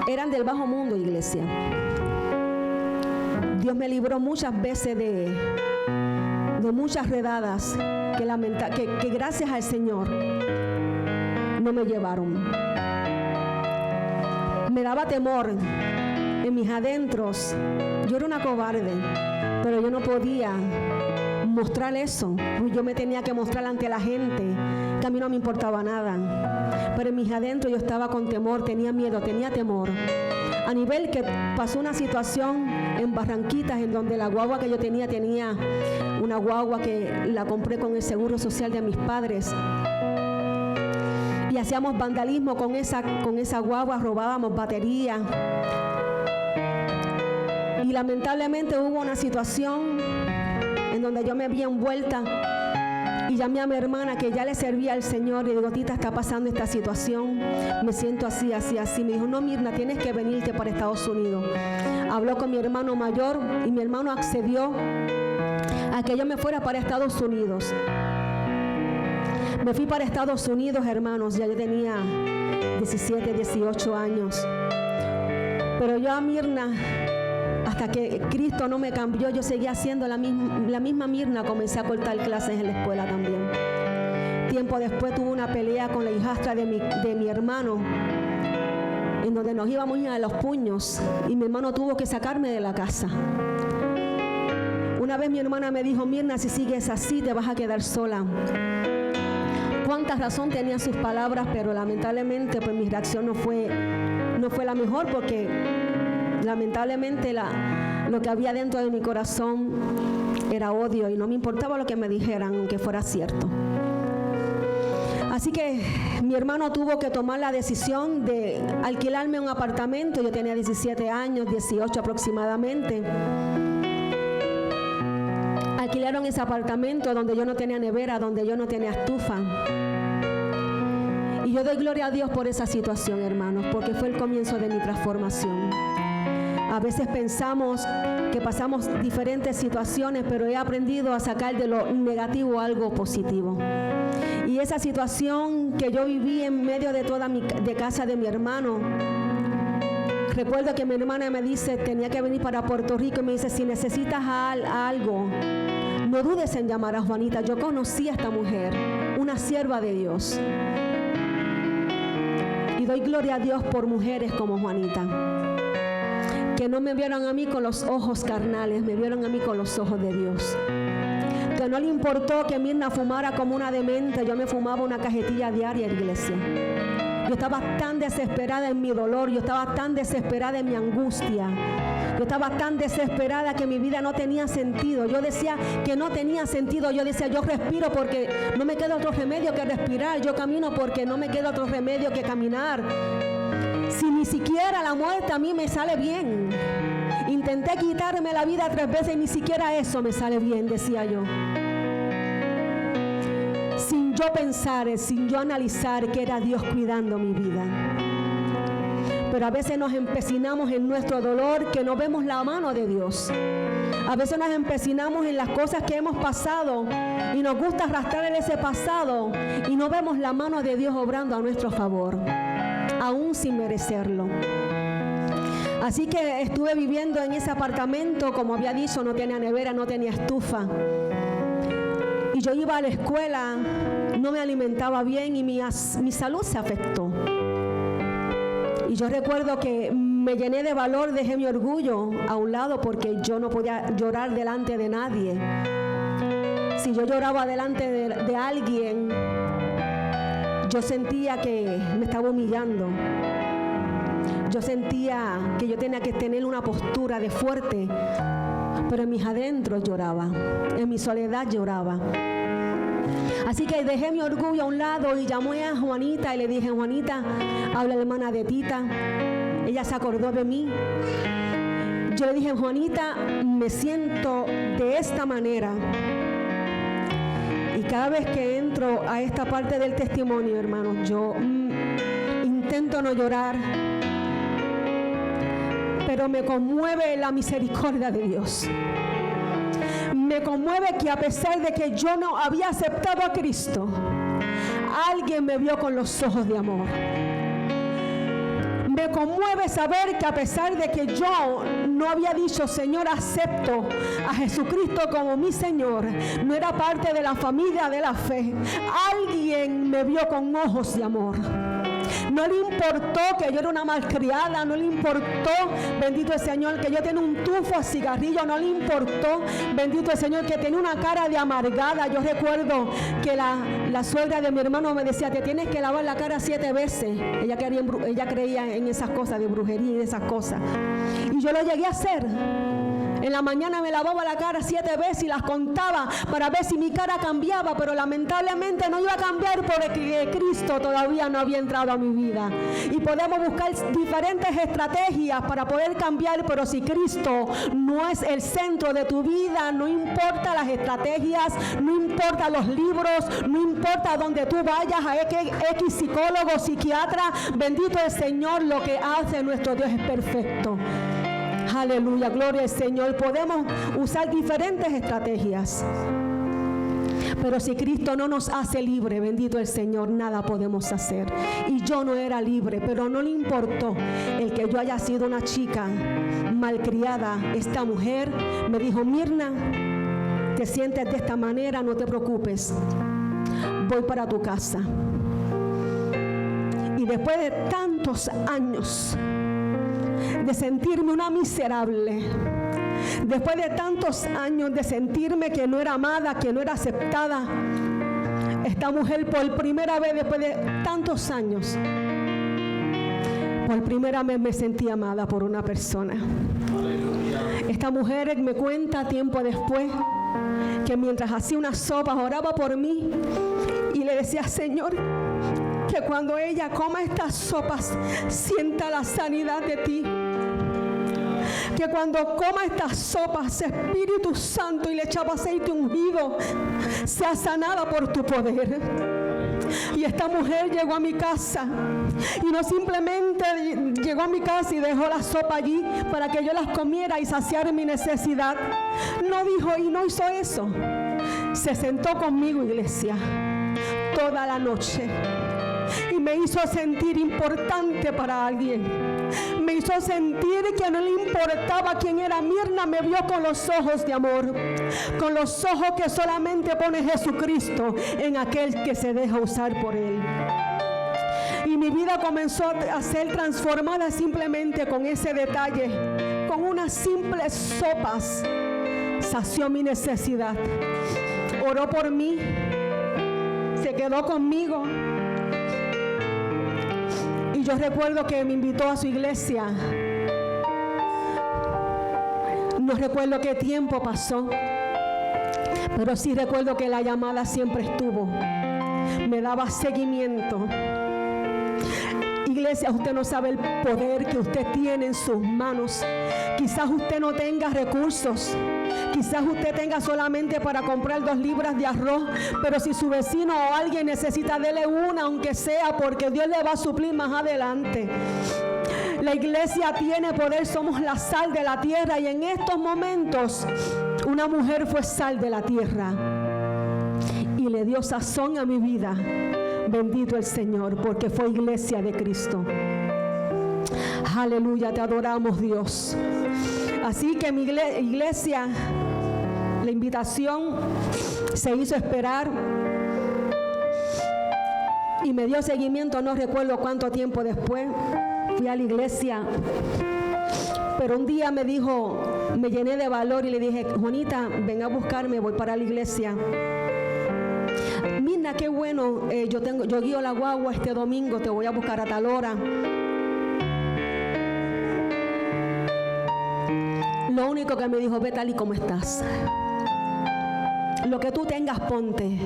eran del bajo mundo, iglesia. Dios me libró muchas veces de muchas redadas que gracias al Señor no me llevaron. Me daba temor en mis adentros. Yo era una cobarde, pero yo no podía mostrar eso. Yo me tenía que mostrar ante la gente que a mí no me importaba nada. Pero en mis adentros yo estaba con temor, tenía miedo, tenía temor. A nivel que pasó una situación en Barranquitas en donde la guagua que yo tenía una guagua que la compré con el seguro social de mis padres. Y hacíamos vandalismo con esa guagua, robábamos batería. Y lamentablemente hubo una situación en donde yo me vi envuelta y llamé a mi hermana que ya le servía al Señor y digo, Tita, está pasando esta situación, me siento así, así, así. Me dijo, no, Mirna, tienes que venirte para Estados Unidos. Habló con mi hermano mayor y mi hermano accedió a que yo me fuera para Estados Unidos. Me fui para Estados Unidos, hermanos, ya yo tenía 17, 18 años. Pero yo a Mirna, hasta que Cristo no me cambió, yo seguía siendo la misma Mirna. Comencé a cortar clases en la escuela también. Tiempo después tuve una pelea con la hijastra de mi hermano, en donde nos íbamos a los puños y mi hermano tuvo que sacarme de la casa. Una vez mi hermana me dijo, Mirna, si sigues así te vas a quedar sola. Cuánta razón tenían sus palabras, pero lamentablemente pues mi reacción no fue la mejor, porque lamentablemente lo que había dentro de mi corazón era odio y no me importaba lo que me dijeran, aunque fuera cierto. Así que mi hermano tuvo que tomar la decisión de alquilarme un apartamento. Yo tenía 17 años, 18 aproximadamente. Alquilaron ese apartamento donde yo no tenía nevera, donde yo no tenía estufa. Y yo doy gloria a Dios por esa situación, hermanos, porque fue el comienzo de mi transformación. A veces pensamos que pasamos diferentes situaciones, pero he aprendido a sacar de lo negativo algo positivo. Y esa situación que yo viví en medio de de casa de mi hermano, recuerdo que mi hermana me dice, tenía que venir para Puerto Rico, y me dice, si necesitas algo, no dudes en llamar a Juanita. Yo conocí a esta mujer, una sierva de Dios. Y doy gloria a Dios por mujeres como Juanita, que no me vieron a mí con los ojos carnales, me vieron a mí con los ojos de Dios. Que no le importó que Mirna fumara como una demente, yo me fumaba una cajetilla diaria en la iglesia. Yo estaba tan desesperada en mi dolor, yo estaba tan desesperada en mi angustia, yo estaba tan desesperada que mi vida no tenía sentido. Yo decía que no tenía sentido, yo decía, yo respiro porque no me queda otro remedio que respirar, yo camino porque no me queda otro remedio que caminar. Si ni siquiera la muerte a mí me sale bien. Intenté quitarme la vida 3 veces y ni siquiera eso me sale bien, decía yo. Sin yo pensar, sin yo analizar que era Dios cuidando mi vida. Pero a veces nos empecinamos en nuestro dolor, que no vemos la mano de Dios. A veces nos empecinamos en las cosas que hemos pasado y nos gusta arrastrar en ese pasado y no vemos la mano de Dios obrando a nuestro favor, aún sin merecerlo. Así que estuve viviendo en ese apartamento, como había dicho, no tenía nevera, no tenía estufa. Y yo iba a la escuela, no me alimentaba bien y mi salud se afectó. Y yo recuerdo que me llené de valor, dejé mi orgullo a un lado porque yo no podía llorar delante de nadie. Si yo lloraba delante de alguien, yo sentía que me estaba humillando. Yo sentía que yo tenía que tener una postura de fuerte, pero en mis adentros lloraba, en mi soledad lloraba. Así que dejé mi orgullo a un lado y llamé a Juanita y le dije, Juanita, habla la hermana de Tita. Ella se acordó de mí. Yo le dije, Juanita, me siento de esta manera. Y cada vez que entro a esta parte del testimonio, hermanos, yo intento no llorar, pero me conmueve la misericordia de Dios. Me conmueve que a pesar de que yo no había aceptado a Cristo, alguien me vio con los ojos de amor. Me conmueve saber que a pesar de que yo no había dicho, Señor, acepto a Jesucristo como mi Señor, no era parte de la familia de la fe, alguien me vio con ojos de amor. No le importó que yo era una malcriada, no le importó, bendito el Señor, que yo tenía un tufo a cigarrillo, no le importó, bendito el Señor, que tenía una cara de amargada. Yo recuerdo que la suegra de mi hermano me decía, te tienes que lavar la cara 7 veces. Ella creía en esas cosas de brujería y de esas cosas. Y yo lo llegué a hacer. En la mañana me lavaba la cara 7 veces y las contaba para ver si mi cara cambiaba, pero lamentablemente no iba a cambiar porque Cristo todavía no había entrado a mi vida. Y podemos buscar diferentes estrategias para poder cambiar, pero si Cristo no es el centro de tu vida, no importa las estrategias, no importa los libros, no importa donde tú vayas a X psicólogo, psiquiatra, bendito el Señor, lo que hace nuestro Dios es perfecto. Aleluya, gloria al Señor. Podemos usar diferentes estrategias, pero si Cristo no nos hace libre, bendito el Señor, nada podemos hacer. Y yo no era libre, pero no le importó el que yo haya sido una chica malcriada. Esta mujer me dijo, Mirna, te sientes de esta manera, no te preocupes, voy para tu casa. Y después de tantos años de sentirme una miserable, después de tantos años de sentirme que no era amada, que no era aceptada, esta mujer por primera vez, después de tantos años, por primera vez me sentí amada por una persona. Esta mujer me cuenta tiempo después que mientras hacía una sopa oraba por mí y le decía, Señor, que cuando ella coma estas sopas sienta la sanidad de ti. Que cuando coma estas sopas, Espíritu Santo, y le echaba aceite ungido, sea sanada por tu poder. Y esta mujer llegó a mi casa y no simplemente llegó a mi casa y dejó la sopa allí para que yo las comiera y saciar mi necesidad. No dijo y no hizo eso. Se sentó conmigo, iglesia, toda la noche y me hizo sentir importante para alguien. Me hizo sentir que no le importaba quién era Mirna. Me vio con los ojos de amor, con los ojos que solamente pone Jesucristo en aquel que se deja usar por Él. Y mi vida comenzó a ser transformada simplemente con ese detalle. Con unas simples sopas sació mi necesidad. Oró por mí, se quedó conmigo. Y yo recuerdo que me invitó a su iglesia. No recuerdo qué tiempo pasó, pero sí recuerdo que la llamada siempre estuvo. Me daba seguimiento. Iglesia, usted no sabe el poder que usted tiene en sus manos. Quizás usted no tenga recursos. Quizás usted tenga solamente para comprar 2 libras de arroz, pero si su vecino o alguien necesita, dele una, aunque sea, porque Dios le va a suplir más adelante. La iglesia tiene poder, somos la sal de la tierra, y en estos momentos una mujer fue sal de la tierra y le dio sazón a mi vida. Bendito el Señor, porque fue iglesia de Cristo. Aleluya, te adoramos, Dios. Así que mi iglesia, la invitación se hizo esperar y me dio seguimiento. No recuerdo cuánto tiempo después fui a la iglesia, pero un día me dijo, me llené de valor y le dije, Juanita, ven a buscarme, voy para la iglesia. Mira, qué bueno, yo guío la guagua este domingo, te voy a buscar a tal hora. Lo único que me dijo, ve tal y como estás. Lo que tú tengas, ponte.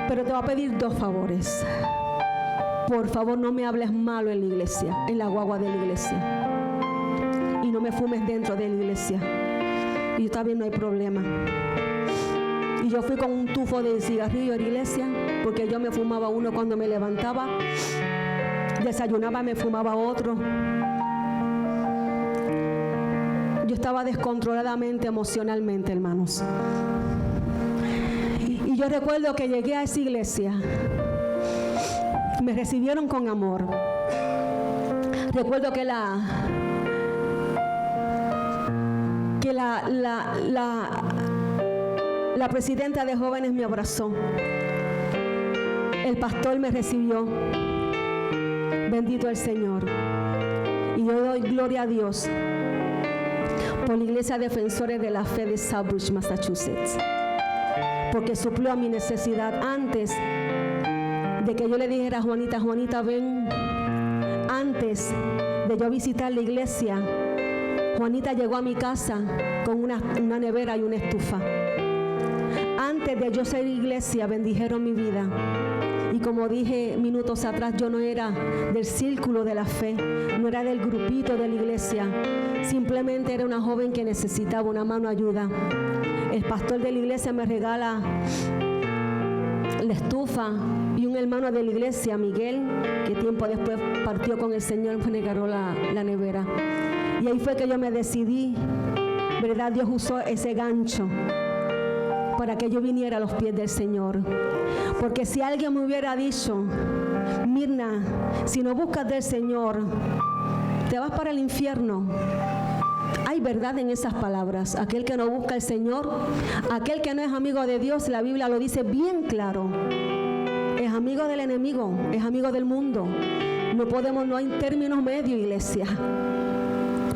Pero te voy a pedir 2 favores. Por favor, no me hables malo en la iglesia, en la guagua de la iglesia. Y no me fumes dentro de la iglesia. Y yo también no hay problema. Y yo fui con un tufo de cigarrillo a la iglesia, porque yo me fumaba uno cuando me levantaba. Desayunaba, me fumaba otro. Yo estaba descontroladamente emocionalmente, hermanos. Y yo recuerdo que llegué a esa iglesia. Me recibieron con amor. Recuerdo que la presidenta de jóvenes me abrazó. El pastor me recibió. Bendito el Señor. Y yo doy gloria a Dios por la Iglesia Defensores de la Fe de Southbridge, Massachusetts, porque suplió a mi necesidad antes de que yo le dijera a Juanita, Juanita, ven. Antes de yo visitar la iglesia, Juanita llegó a mi casa con una nevera y una estufa. Antes de yo ser iglesia, bendijeron mi vida. Y como dije minutos atrás, yo no era del círculo de la fe, no era del grupito de la iglesia. Simplemente era una joven que necesitaba una mano ayuda. El pastor de la iglesia me regala la estufa y un hermano de la iglesia, Miguel, que tiempo después partió con el Señor, me regaló la nevera. Y ahí fue que yo me decidí, ¿verdad? Dios usó ese gancho para que yo viniera a los pies del Señor. Porque si alguien me hubiera dicho, Mirna, si no buscas del Señor, te vas para el infierno. Hay verdad en esas palabras. Aquel que no busca al Señor, aquel que no es amigo de Dios, la Biblia lo dice bien claro. Es amigo del enemigo, es amigo del mundo. No hay términos medios, iglesia.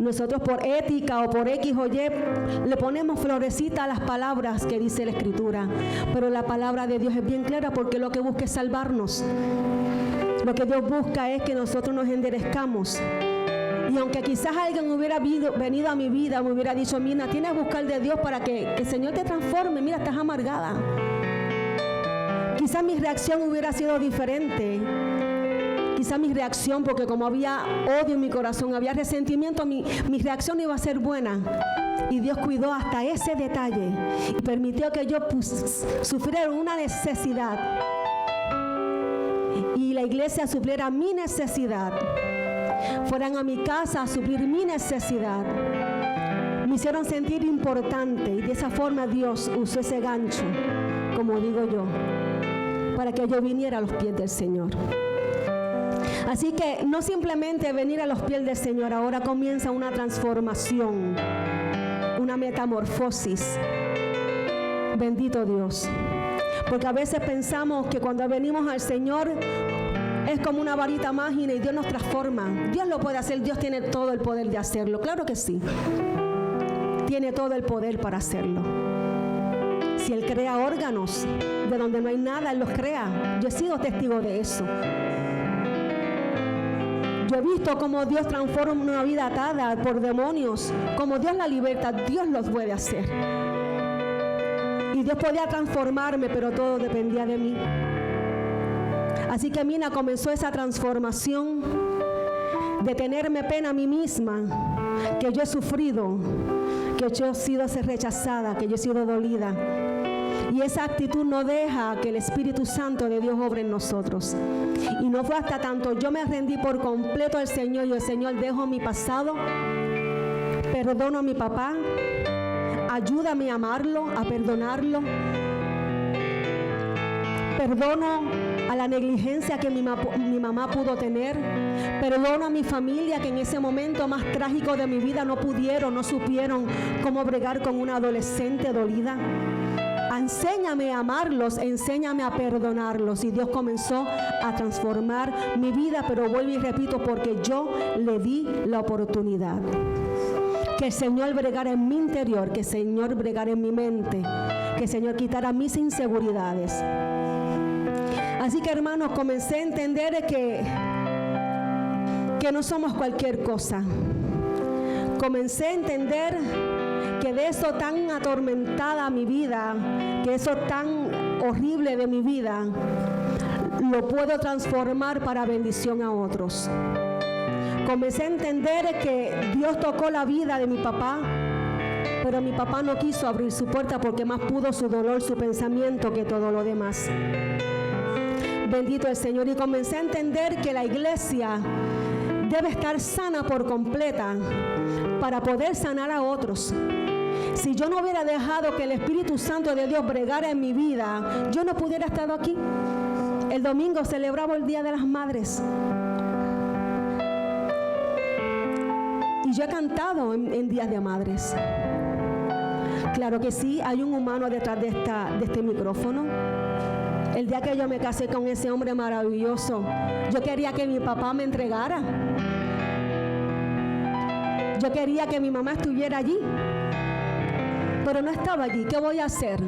Nosotros por ética o por X o Y le ponemos florecita a las palabras que dice la Escritura. Pero la palabra de Dios es bien clara, porque lo que busca es salvarnos. Lo que Dios busca es que nosotros nos enderezcamos. Y aunque quizás alguien hubiera venido a mi vida, me hubiera dicho, Mina, tienes que buscar de Dios para que el Señor te transforme. Mira, estás amargada. Quizás mi reacción hubiera sido diferente. Quizás mi reacción, porque como había odio en mi corazón, había resentimiento, mi reacción iba a ser buena. Y Dios cuidó hasta ese detalle y permitió que yo sufriera una necesidad. Y la iglesia supliera mi necesidad. Fueran a mi casa a suplir mi necesidad. Me hicieron sentir importante y de esa forma Dios usó ese gancho, como digo yo, para que yo viniera a los pies del Señor. Así que no simplemente venir a los pies del Señor, ahora comienza una transformación, una metamorfosis. Bendito Dios. Porque a veces pensamos que cuando venimos al Señor es como una varita mágica y Dios nos transforma. Dios lo puede hacer, Dios tiene todo el poder de hacerlo. Claro que sí. Tiene todo el poder para hacerlo. Si Él crea órganos de donde no hay nada, Él los crea. Yo he sido testigo de eso. Yo he visto cómo Dios transforma una vida atada por demonios. Como Dios la liberta, Dios los puede hacer. Y Dios podía transformarme, pero todo dependía de mí. Así que Mina comenzó esa transformación de tenerme pena a mí misma, que yo he sufrido, que yo he sido rechazada, que yo he sido dolida. Y esa actitud no deja que el Espíritu Santo de Dios obre en nosotros. Y no fue hasta tanto yo me rendí por completo al Señor y el Señor, dejo mi pasado, perdono a mi papá, ayúdame a amarlo, a perdonarlo, perdono a la negligencia que mi mamá pudo tener, perdono a mi familia que en ese momento más trágico de mi vida no supieron cómo bregar con una adolescente dolida. Enséñame a amarlos, enséñame a perdonarlos. Y Dios comenzó a transformar mi vida, pero vuelvo y repito, porque yo le di la oportunidad. Que el Señor bregara en mi interior, que el Señor bregara en mi mente, que el Señor quitara mis inseguridades. Así que, hermanos, comencé a entender que no somos cualquier cosa. Comencé a entender que de eso tan atormentada mi vida, que eso tan horrible de mi vida, lo puedo transformar para bendición a otros. Comencé a entender que Dios tocó la vida de mi papá, pero mi papá no quiso abrir su puerta porque más pudo su dolor, su pensamiento que todo lo demás. Bendito el Señor. Y comencé a entender que la iglesia debe estar sana por completa para poder sanar a otros. Si yo no hubiera dejado que el Espíritu Santo de Dios bregara en mi vida, yo no pudiera estar aquí. El domingo celebraba el Día de las Madres. Y yo he cantado en días de madres. Claro que sí, hay un humano detrás de este micrófono. El día que yo me casé con ese hombre maravilloso, yo quería que mi papá me entregara. Yo quería que mi mamá estuviera allí, pero no estaba allí. ¿Qué voy a hacer?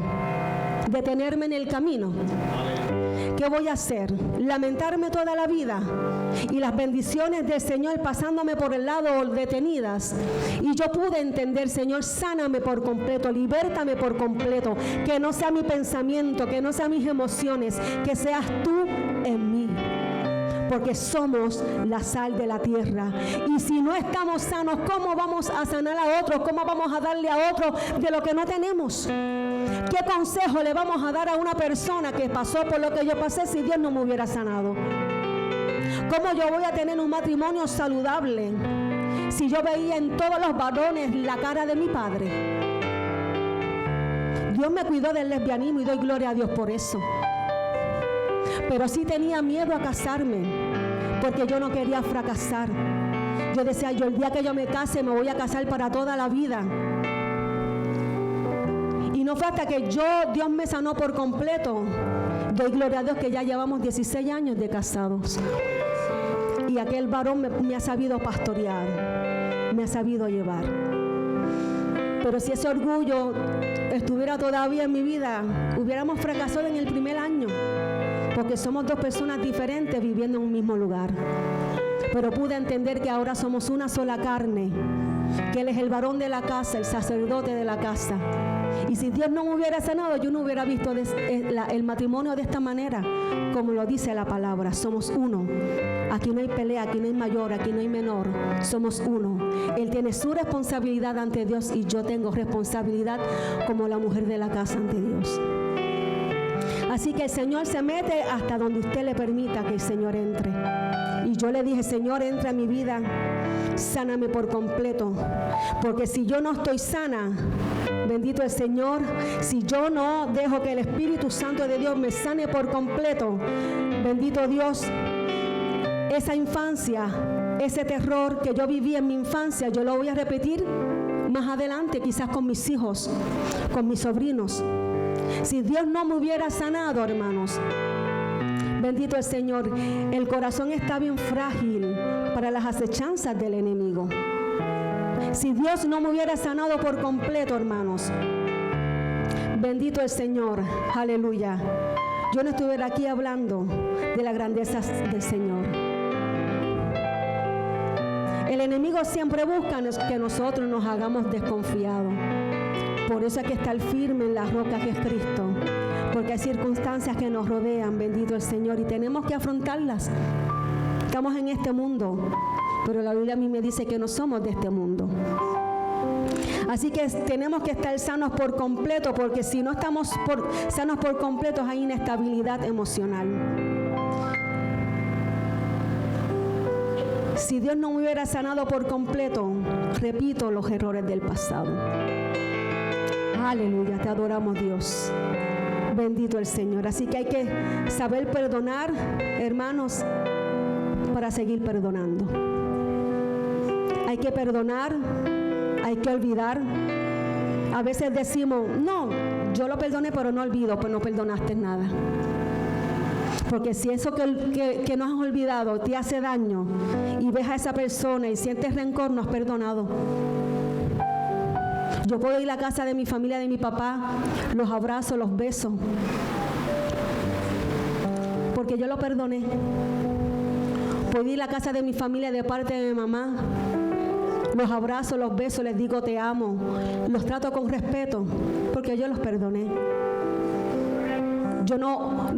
¿Detenerme en el camino? ¿Qué voy a hacer? ¿Lamentarme toda la vida? Y las bendiciones del Señor pasándome por el lado detenidas. Y yo pude entender, Señor, sáname por completo, libértame por completo. Que no sea mi pensamiento, que no sean mis emociones, que seas tú en mí. Porque somos la sal de la tierra. Y si no estamos sanos, ¿cómo vamos a sanar a otros? ¿Cómo vamos a darle a otros de lo que no tenemos? ¿Qué consejo le vamos a dar a una persona que pasó por lo que yo pasé si Dios no me hubiera sanado? ¿Cómo yo voy a tener un matrimonio saludable si yo veía en todos los varones la cara de mi padre? Dios me cuidó del lesbianismo y doy gloria a Dios por eso. Pero sí tenía miedo a casarme porque yo no quería fracasar. Yo decía, yo el día que yo me case me voy a casar para toda la vida. Y no fue hasta que Dios me sanó por completo. Doy gloria a Dios que ya llevamos 16 años de casados. Y aquel varón me ha sabido pastorear, me ha sabido llevar. Pero si ese orgullo estuviera todavía en mi vida, hubiéramos fracasado en el primer año. Porque somos dos personas diferentes viviendo en un mismo lugar. Pero pude entender que ahora somos una sola carne, que Él es el varón de la casa, el sacerdote de la casa. Y si Dios no me hubiera sanado, yo no hubiera visto el matrimonio de esta manera, como lo dice la palabra. Somos uno. Aquí no hay pelea, aquí no hay mayor, aquí no hay menor. Somos uno. Él tiene su responsabilidad ante Dios y yo tengo responsabilidad como la mujer de la casa ante Dios. Así que el Señor se mete hasta donde usted le permita que el Señor entre. Y yo le dije, Señor, entra en mi vida, sáname por completo. Porque si yo no estoy sana, bendito el Señor, si yo no dejo que el Espíritu Santo de Dios me sane por completo, bendito Dios, esa infancia, ese terror que yo viví en mi infancia, yo lo voy a repetir más adelante, quizás con mis hijos, con mis sobrinos. Si Dios no me hubiera sanado, hermanos, bendito el Señor, el corazón está bien frágil para las acechanzas del enemigo. Si Dios no me hubiera sanado por completo, hermanos, bendito el Señor, aleluya, yo no estuviera aquí hablando de la grandeza del Señor. El enemigo siempre busca que nosotros nos hagamos desconfiados. Por eso hay que estar firme en la roca que es Cristo, porque hay circunstancias que nos rodean, bendito el Señor, y tenemos que afrontarlas. Estamos en este mundo, pero la Biblia a mí me dice que no somos de este mundo. Así que tenemos que estar sanos por completo, porque si no estamos sanos por completo hay inestabilidad emocional. Si Dios no me hubiera sanado por completo, repito los errores del pasado. Aleluya, te adoramos, Dios. Bendito el Señor. Así que hay que saber perdonar, hermanos, para seguir perdonando. Hay que perdonar, hay que olvidar. A veces decimos, no, yo lo perdoné, pero no olvido, pues no perdonaste nada. Porque si eso que no has olvidado te hace daño y ves a esa persona y sientes rencor, no has perdonado. Yo puedo ir a la casa de mi familia, de mi papá, los abrazo, los beso, porque yo lo perdoné. Puedo ir a la casa de mi familia de parte de mi mamá, los abrazo, los beso, les digo te amo, los trato con respeto, porque yo los perdoné. Yo no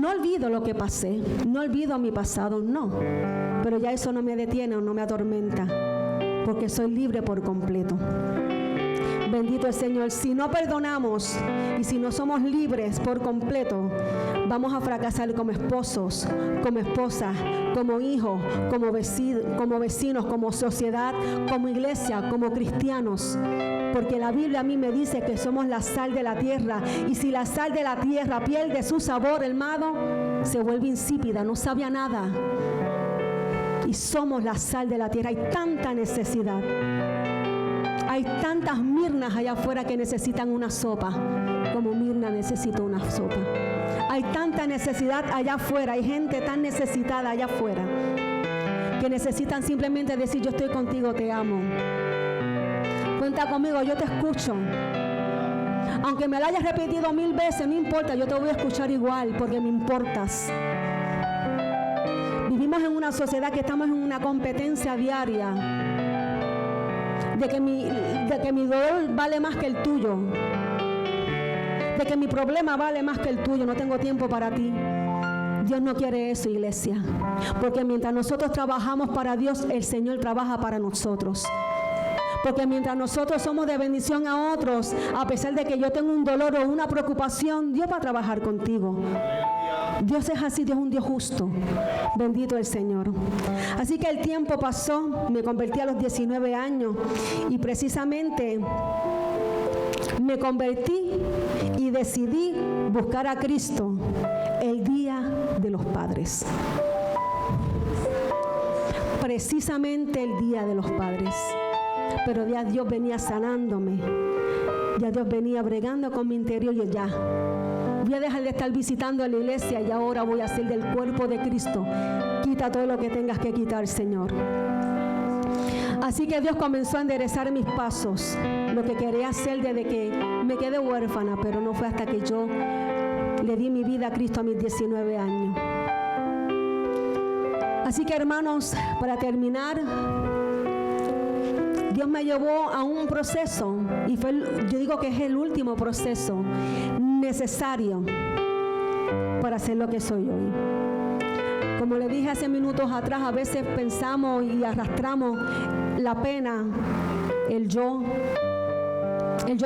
olvido lo que pasé, no olvido mi pasado, no, pero ya eso no me detiene o no me atormenta, porque soy libre por completo. Bendito el Señor. Si no perdonamos y si no somos libres por completo, vamos a fracasar como esposos, como esposas, como hijos, como vecinos, como sociedad, como iglesia, como cristianos. Porque la Biblia a mí me dice que somos la sal de la tierra. Y si la sal de la tierra pierde su sabor, hermano, se vuelve insípida, no sabe a nada. Y somos la sal de la tierra. Hay tanta necesidad. Hay tantas Mirnas allá afuera que necesitan una sopa, como Mirna necesita una sopa. Hay tanta necesidad allá afuera, hay gente tan necesitada allá afuera, que necesitan simplemente decir: yo estoy contigo, te amo. Cuenta conmigo, yo te escucho. Aunque me lo hayas repetido 1000 veces, no importa, yo te voy a escuchar igual, porque me importas. Vivimos en una sociedad que estamos en una competencia diaria. De que mi dolor vale más que el tuyo, de que mi problema vale más que el tuyo, no tengo tiempo para ti. Dios no quiere eso, iglesia, porque mientras nosotros trabajamos para Dios, el Señor trabaja para nosotros. Porque mientras nosotros somos de bendición a otros, a pesar de que yo tengo un dolor o una preocupación, Dios va a trabajar contigo. Dios es así, Dios es un Dios justo. Bendito el Señor. Así que el tiempo pasó, me convertí a los 19 años y precisamente me convertí y decidí buscar a Cristo el Día de los Padres. Precisamente el Día de los Padres. Pero ya Dios venía sanándome. Ya Dios venía bregando con mi interior y ya. Voy a dejar de estar visitando a la iglesia y ahora voy a ser del cuerpo de Cristo. Quita todo lo que tengas que quitar, Señor. Así que Dios comenzó a enderezar mis pasos. Lo que quería hacer desde que me quedé huérfana, pero no fue hasta que yo le di mi vida a Cristo a mis 19 años. Así que, hermanos, para terminar, Dios me llevó a un proceso y yo digo que es el último proceso necesario para ser lo que soy hoy. Como le dije hace minutos atrás, a veces pensamos y arrastramos la pena, el yo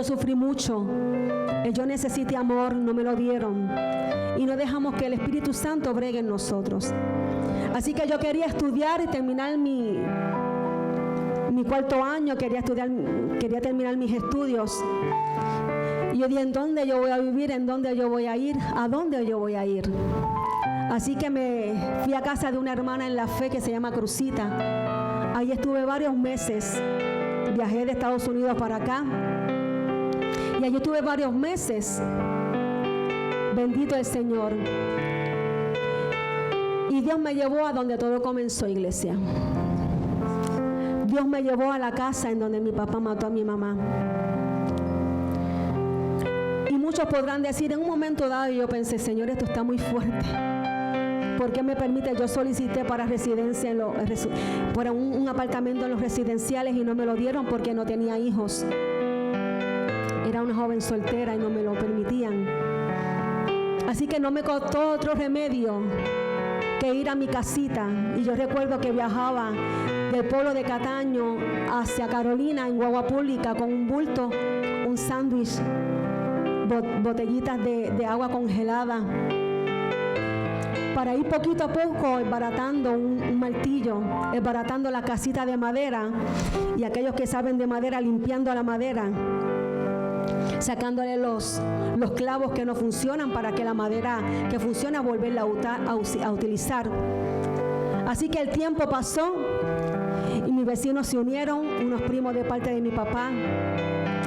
sufrí mucho, el yo necesité amor, no me lo dieron, y no dejamos que el Espíritu Santo bregue en nosotros. Así que yo quería estudiar y terminar mi cuarto año, quería terminar mis estudios. Y yo dije: ¿en dónde yo voy a vivir? ¿En dónde yo voy a ir? ¿A dónde yo voy a ir? Así que me fui a casa de una hermana en la fe que se llama Cruzita. Ahí estuve varios meses. Viajé de Estados Unidos para acá. Y allí estuve varios meses. Bendito el Señor. Y Dios me llevó a donde todo comenzó, iglesia. Dios me llevó a la casa en donde mi papá mató a mi mamá. Y muchos podrán decir, en un momento dado yo pensé: Señor, esto está muy fuerte. ¿Por qué me permite? Yo solicité para residencia, para un apartamento en los residenciales y no me lo dieron porque no tenía hijos. Era una joven soltera y no me lo permitían. Así que no me costó otro remedio que ir a mi casita. Y yo recuerdo que viajaba del pueblo de Cataño hacia Carolina en guagua pública con un bulto, un sándwich, botellitas de agua congelada, para ir poquito a poco esbaratando un martillo, esbaratando la casita de madera, y aquellos que saben de madera, limpiando la madera, sacándole los clavos que no funcionan para que la madera que funciona volverla a utilizar. Así que el tiempo pasó y mis vecinos se unieron, unos primos de parte de mi papá,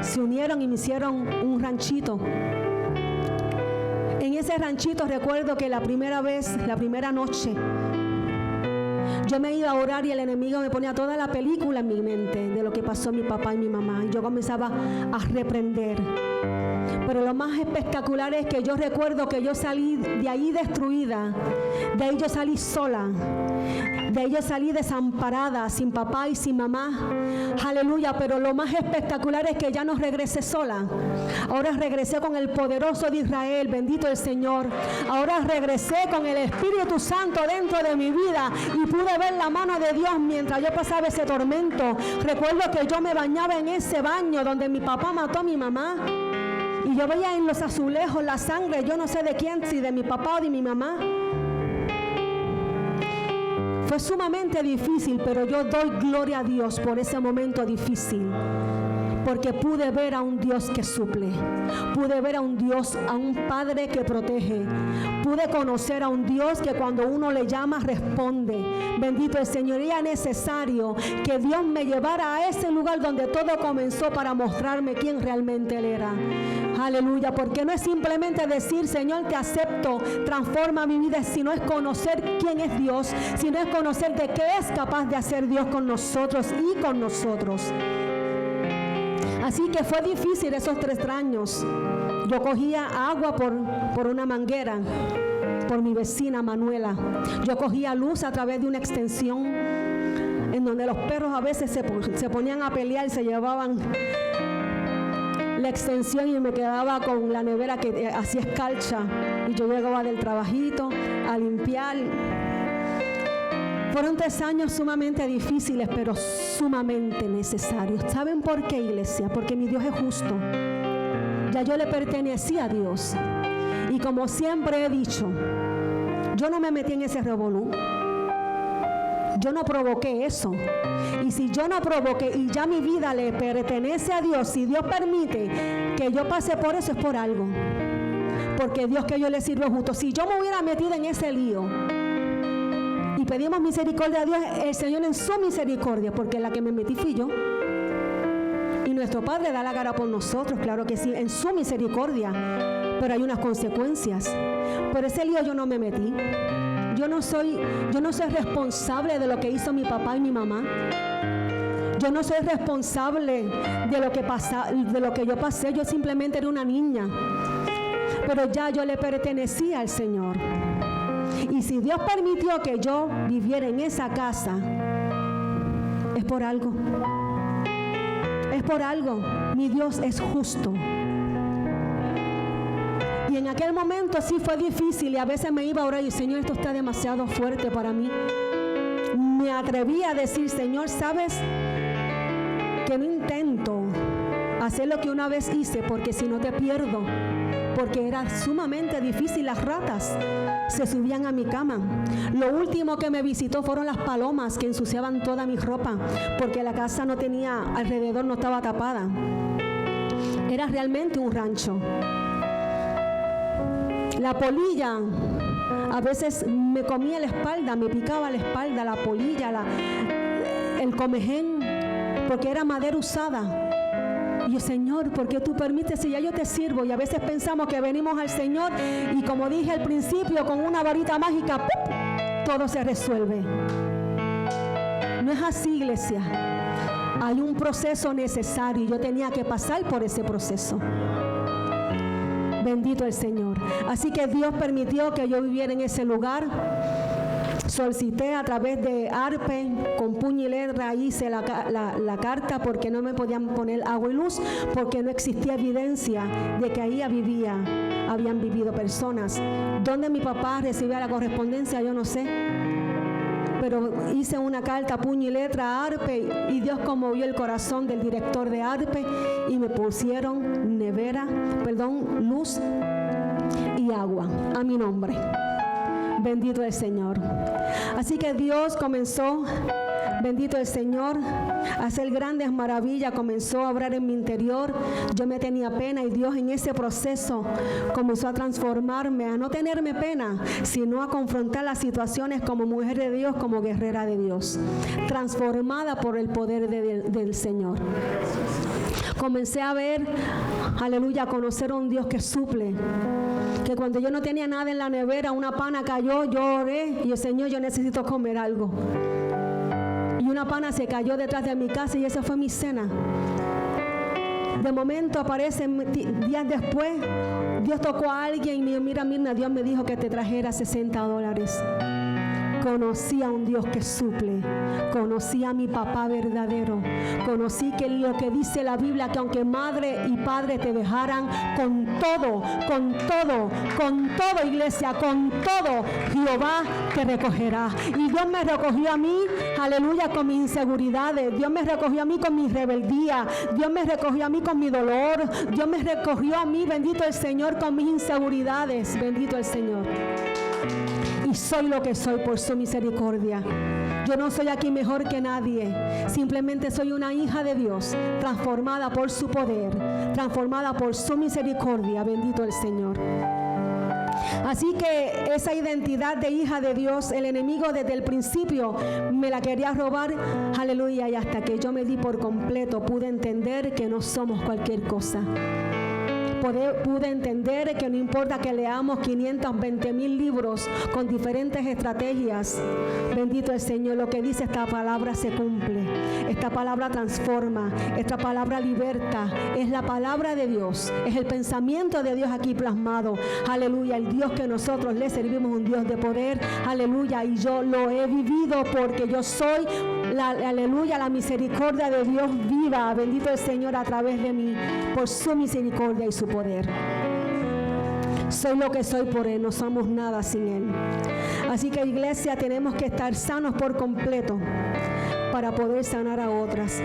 se unieron y me hicieron un ranchito. En ese ranchito recuerdo que la primera noche, yo me iba a orar y el enemigo me ponía toda la película en mi mente de lo que pasó mi papá y mi mamá. Y yo comenzaba a reprender. Pero lo más espectacular es que yo recuerdo que yo salí de ahí destruida, de ahí yo salí sola, de ahí yo salí desamparada, sin papá y sin mamá. Aleluya, pero lo más espectacular es que ya no regresé sola. Ahora regresé con el poderoso de Israel, bendito el Señor. Ahora regresé con el Espíritu Santo dentro de mi vida y pude ver la mano de Dios mientras yo pasaba ese tormento. Recuerdo que yo me bañaba en ese baño donde mi papá mató a mi mamá. Y yo veía en los azulejos la sangre, yo no sé de quién, si de mi papá o de mi mamá. Fue sumamente difícil, pero yo doy gloria a Dios por ese momento difícil. Porque pude ver a un Dios que suple. Pude ver a un Dios, a un Padre que protege. Pude conocer a un Dios que cuando uno le llama responde. Bendito el Señor. Y era necesario que Dios me llevara a ese lugar donde todo comenzó para mostrarme quién realmente Él era. Aleluya, porque no es simplemente decir, Señor, te acepto, transforma mi vida, sino es conocer quién es Dios, sino es conocer de qué es capaz de hacer Dios con nosotros y con nosotros. Así que fue difícil esos 3 años. Yo cogía agua por una manguera, por mi vecina Manuela. Yo cogía luz a través de una extensión en donde los perros a veces se ponían a pelear y se llevaban la extensión y me quedaba con la nevera que hacía escarcha. Y yo llegaba del trabajito a limpiar. Fueron 3 años sumamente difíciles, pero sumamente necesarios. ¿Saben por qué, iglesia? Porque mi Dios es justo. Ya yo le pertenecía a Dios. Y como siempre he dicho, yo no me metí en ese revolú. Yo no provoqué eso. Y si yo no provoqué y ya mi vida le pertenece a Dios, si Dios permite que yo pase por eso, es por algo. Porque Dios que yo le sirvo es justo. Si yo me hubiera metido en ese lío y pedimos misericordia a Dios, el Señor en su misericordia, porque la que me metí fui yo. Y nuestro Padre da la cara por nosotros, claro que sí, en su misericordia. Pero hay unas consecuencias. Por ese lío yo no me metí. Yo no soy responsable de lo que hizo mi papá y mi mamá. Yo no soy responsable de lo que yo pasé. Yo simplemente era una niña. Pero ya yo le pertenecía al Señor. Y si Dios permitió que yo viviera en esa casa, es por algo. Es por algo. Mi Dios es justo. Y en aquel momento sí fue difícil y a veces me iba a orar y Señor, esto está demasiado fuerte para mí. Me atreví a decir, Señor, ¿sabes? Que no intento hacer lo que una vez hice porque si no te pierdo. Porque era sumamente difícil, las ratas se subían a mi cama. Lo último que me visitó fueron las palomas que ensuciaban toda mi ropa porque la casa no tenía, alrededor no estaba tapada. Era realmente un rancho. La polilla a veces me comía la espalda, me picaba la espalda, la polilla, el comején, porque era madera usada. Y yo, Señor, ¿por qué tú permites si ya yo te sirvo? Y a veces pensamos que venimos al Señor y como dije al principio, con una varita mágica, ¡pum!, todo se resuelve. No es así, iglesia. Hay un proceso necesario y yo tenía que pasar por ese proceso. Bendito el Señor. Así que Dios permitió que yo viviera en ese lugar. Solicité a través de ARPE, con puño y letra hice la carta porque no me podían poner agua y luz, porque no existía evidencia de que ahí habían vivido personas. ¿Dónde mi papá recibía la correspondencia? Yo no sé. Pero hice una carta, puño y letra a ARPE y Dios conmovió el corazón del director de ARPE y me pusieron luz y agua a mi nombre. Bendito el Señor. Así que Dios comenzó, bendito el Señor, a hacer grandes maravillas, comenzó a obrar en mi interior. Yo me tenía pena y Dios en ese proceso comenzó a transformarme, a no tenerme pena, sino a confrontar las situaciones como mujer de Dios, como guerrera de Dios, transformada por el poder del Señor. Comencé a ver, aleluya, a conocer a un Dios que suple. Que cuando yo no tenía nada en la nevera, una pana cayó, yo oré y el Señor, yo necesito comer algo. Y una pana se cayó detrás de mi casa y esa fue mi cena. De momento aparecen días después, Dios tocó a alguien y me dijo, mira Mirna, Dios me dijo que te trajera $60. Conocí a un Dios que suple, conocí a mi papá verdadero, conocí que lo que dice la Biblia, que aunque madre y padre te dejaran, con todo, iglesia, con todo, Jehová te recogerá. Y Dios me recogió a mí, aleluya, con mis inseguridades, Dios me recogió a mí con mi rebeldía, Dios me recogió a mí con mi dolor, Dios me recogió a mí, bendito el Señor, con mis inseguridades, bendito el Señor. Y soy lo que soy por su misericordia. Yo no soy aquí mejor que nadie. Simplemente soy una hija de Dios, transformada por su poder, transformada por su misericordia. Bendito el Señor. Así que esa identidad de hija de Dios, el enemigo desde el principio me la quería robar. Aleluya. Y hasta que yo me di por completo, pude entender que no somos cualquier cosa. Pude entender que no importa que leamos 520,000 libros con diferentes estrategias, bendito el Señor, lo que dice esta palabra se cumple, esta palabra transforma, esta palabra liberta, es la palabra de Dios, es el pensamiento de Dios aquí plasmado, aleluya, el Dios que nosotros le servimos, un Dios de poder, aleluya, y yo lo he vivido porque yo soy, aleluya, la misericordia de Dios viva, bendito el Señor a través de mí, por su misericordia y su poder. Soy lo que soy por Él, no somos nada sin Él. Así que, iglesia, tenemos que estar sanos por completo para poder sanar a otras.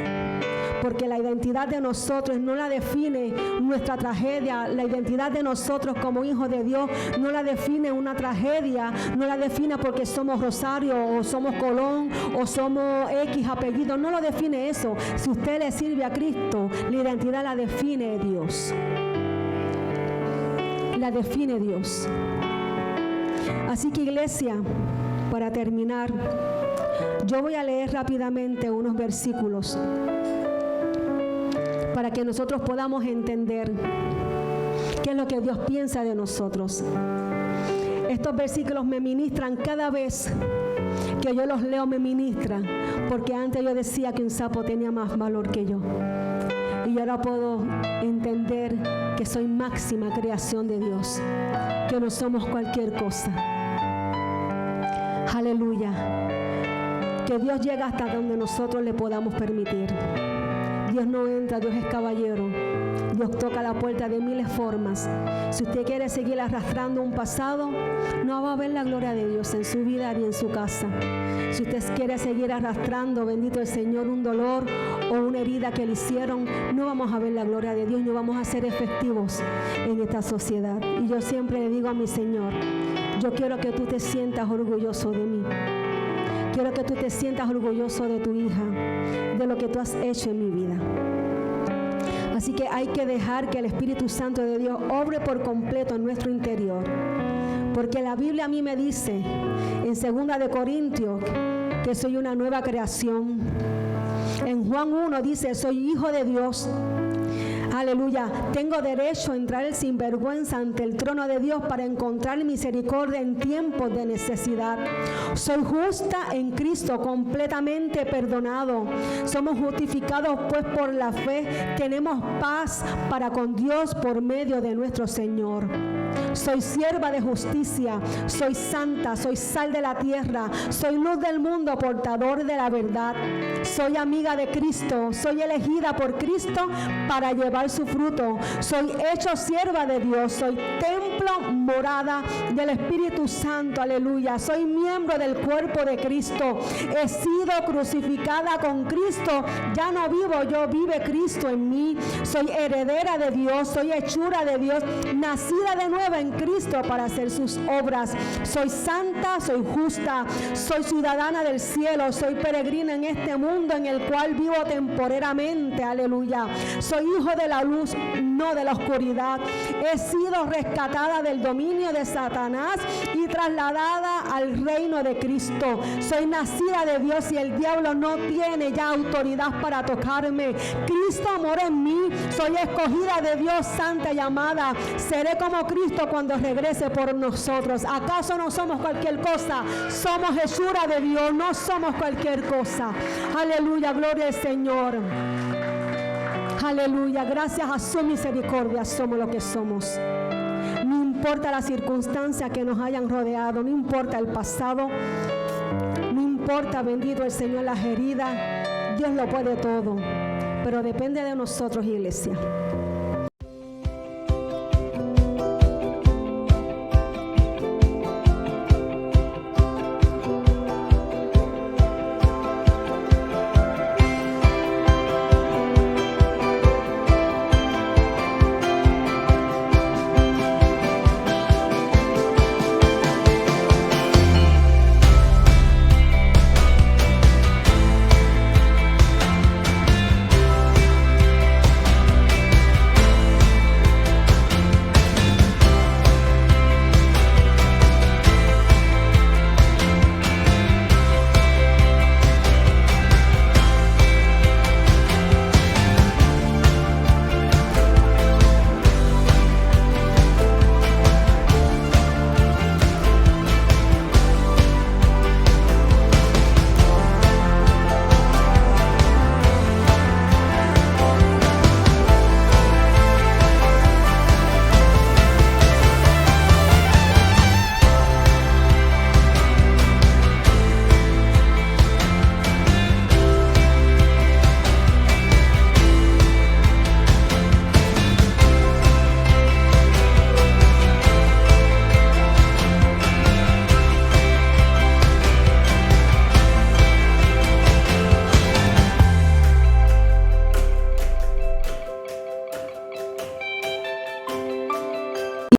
Porque la identidad de nosotros no la define nuestra tragedia, la identidad de nosotros como hijos de Dios no la define una tragedia, no la define porque somos Rosario o somos Colón o somos X apellido, no lo define eso. Si usted le sirve a Cristo, la identidad la define Dios. La define Dios. Así que, iglesia, para terminar, yo voy a leer rápidamente unos versículos para que nosotros podamos entender qué es lo que Dios piensa de nosotros. Estos versículos me ministran cada vez que yo los leo, me ministran, porque antes yo decía que un sapo tenía más valor que yo. Y ahora puedo entender que soy máxima creación de Dios, que no somos cualquier cosa. Aleluya. Que Dios llega hasta donde nosotros le podamos permitir. Dios no entra, Dios es caballero. Dios toca la puerta de miles formas. Si usted quiere seguir arrastrando un pasado, no va a ver la gloria de Dios en su vida ni en su casa. Si usted quiere seguir arrastrando, bendito el Señor, un dolor o una herida que le hicieron, no vamos a ver la gloria de Dios, no vamos a ser efectivos en esta sociedad. Y yo siempre le digo a mi Señor, yo quiero que tú te sientas orgulloso de mí. Quiero que tú te sientas orgulloso de tu hija, de lo que tú has hecho en mi vida. Así que hay que dejar que el Espíritu Santo de Dios obre por completo en nuestro interior. Porque la Biblia a mí me dice en 2 de Corintios que soy una nueva creación. En Juan 1 dice, soy hijo de Dios. Aleluya, tengo derecho a entrar sin vergüenza ante el trono de Dios para encontrar misericordia en tiempos de necesidad. Soy justa en Cristo, completamente perdonado. Somos justificados pues por la fe. Tenemos paz para con Dios por medio de nuestro Señor. Soy sierva de justicia, soy santa, soy sal de la tierra, soy luz del mundo, portador de la verdad. Soy amiga de Cristo, soy elegida por Cristo para llevar su fruto. Soy hecho sierva de Dios, soy templo, morada del Espíritu Santo, aleluya. Soy miembro del cuerpo de Cristo. He sido crucificada con Cristo, ya no vivo yo, vive Cristo en mí. Soy heredera de Dios, soy hechura de Dios, nacida de nuevo en Cristo para hacer sus obras. Soy santa, soy justa, soy ciudadana del cielo, soy peregrina en este mundo en el cual vivo temporeramente, aleluya. Soy hijo de la luz, no de la oscuridad. He sido rescatada del dominio de Satanás y trasladada al reino de Cristo. Soy nacida de Dios y el diablo no tiene ya autoridad para tocarme. Cristo mora en mí, soy escogida de Dios, santa y amada. Seré como Cristo cuando regrese por nosotros. ¿Acaso no somos cualquier cosa? Somos hechura de Dios, no somos cualquier cosa. Aleluya, gloria al Señor. Aleluya, gracias a su misericordia somos lo que somos. No importa las circunstancias que nos hayan rodeado, no importa el pasado, no importa, bendito el Señor, las heridas. Dios lo puede todo, pero depende de nosotros, iglesia.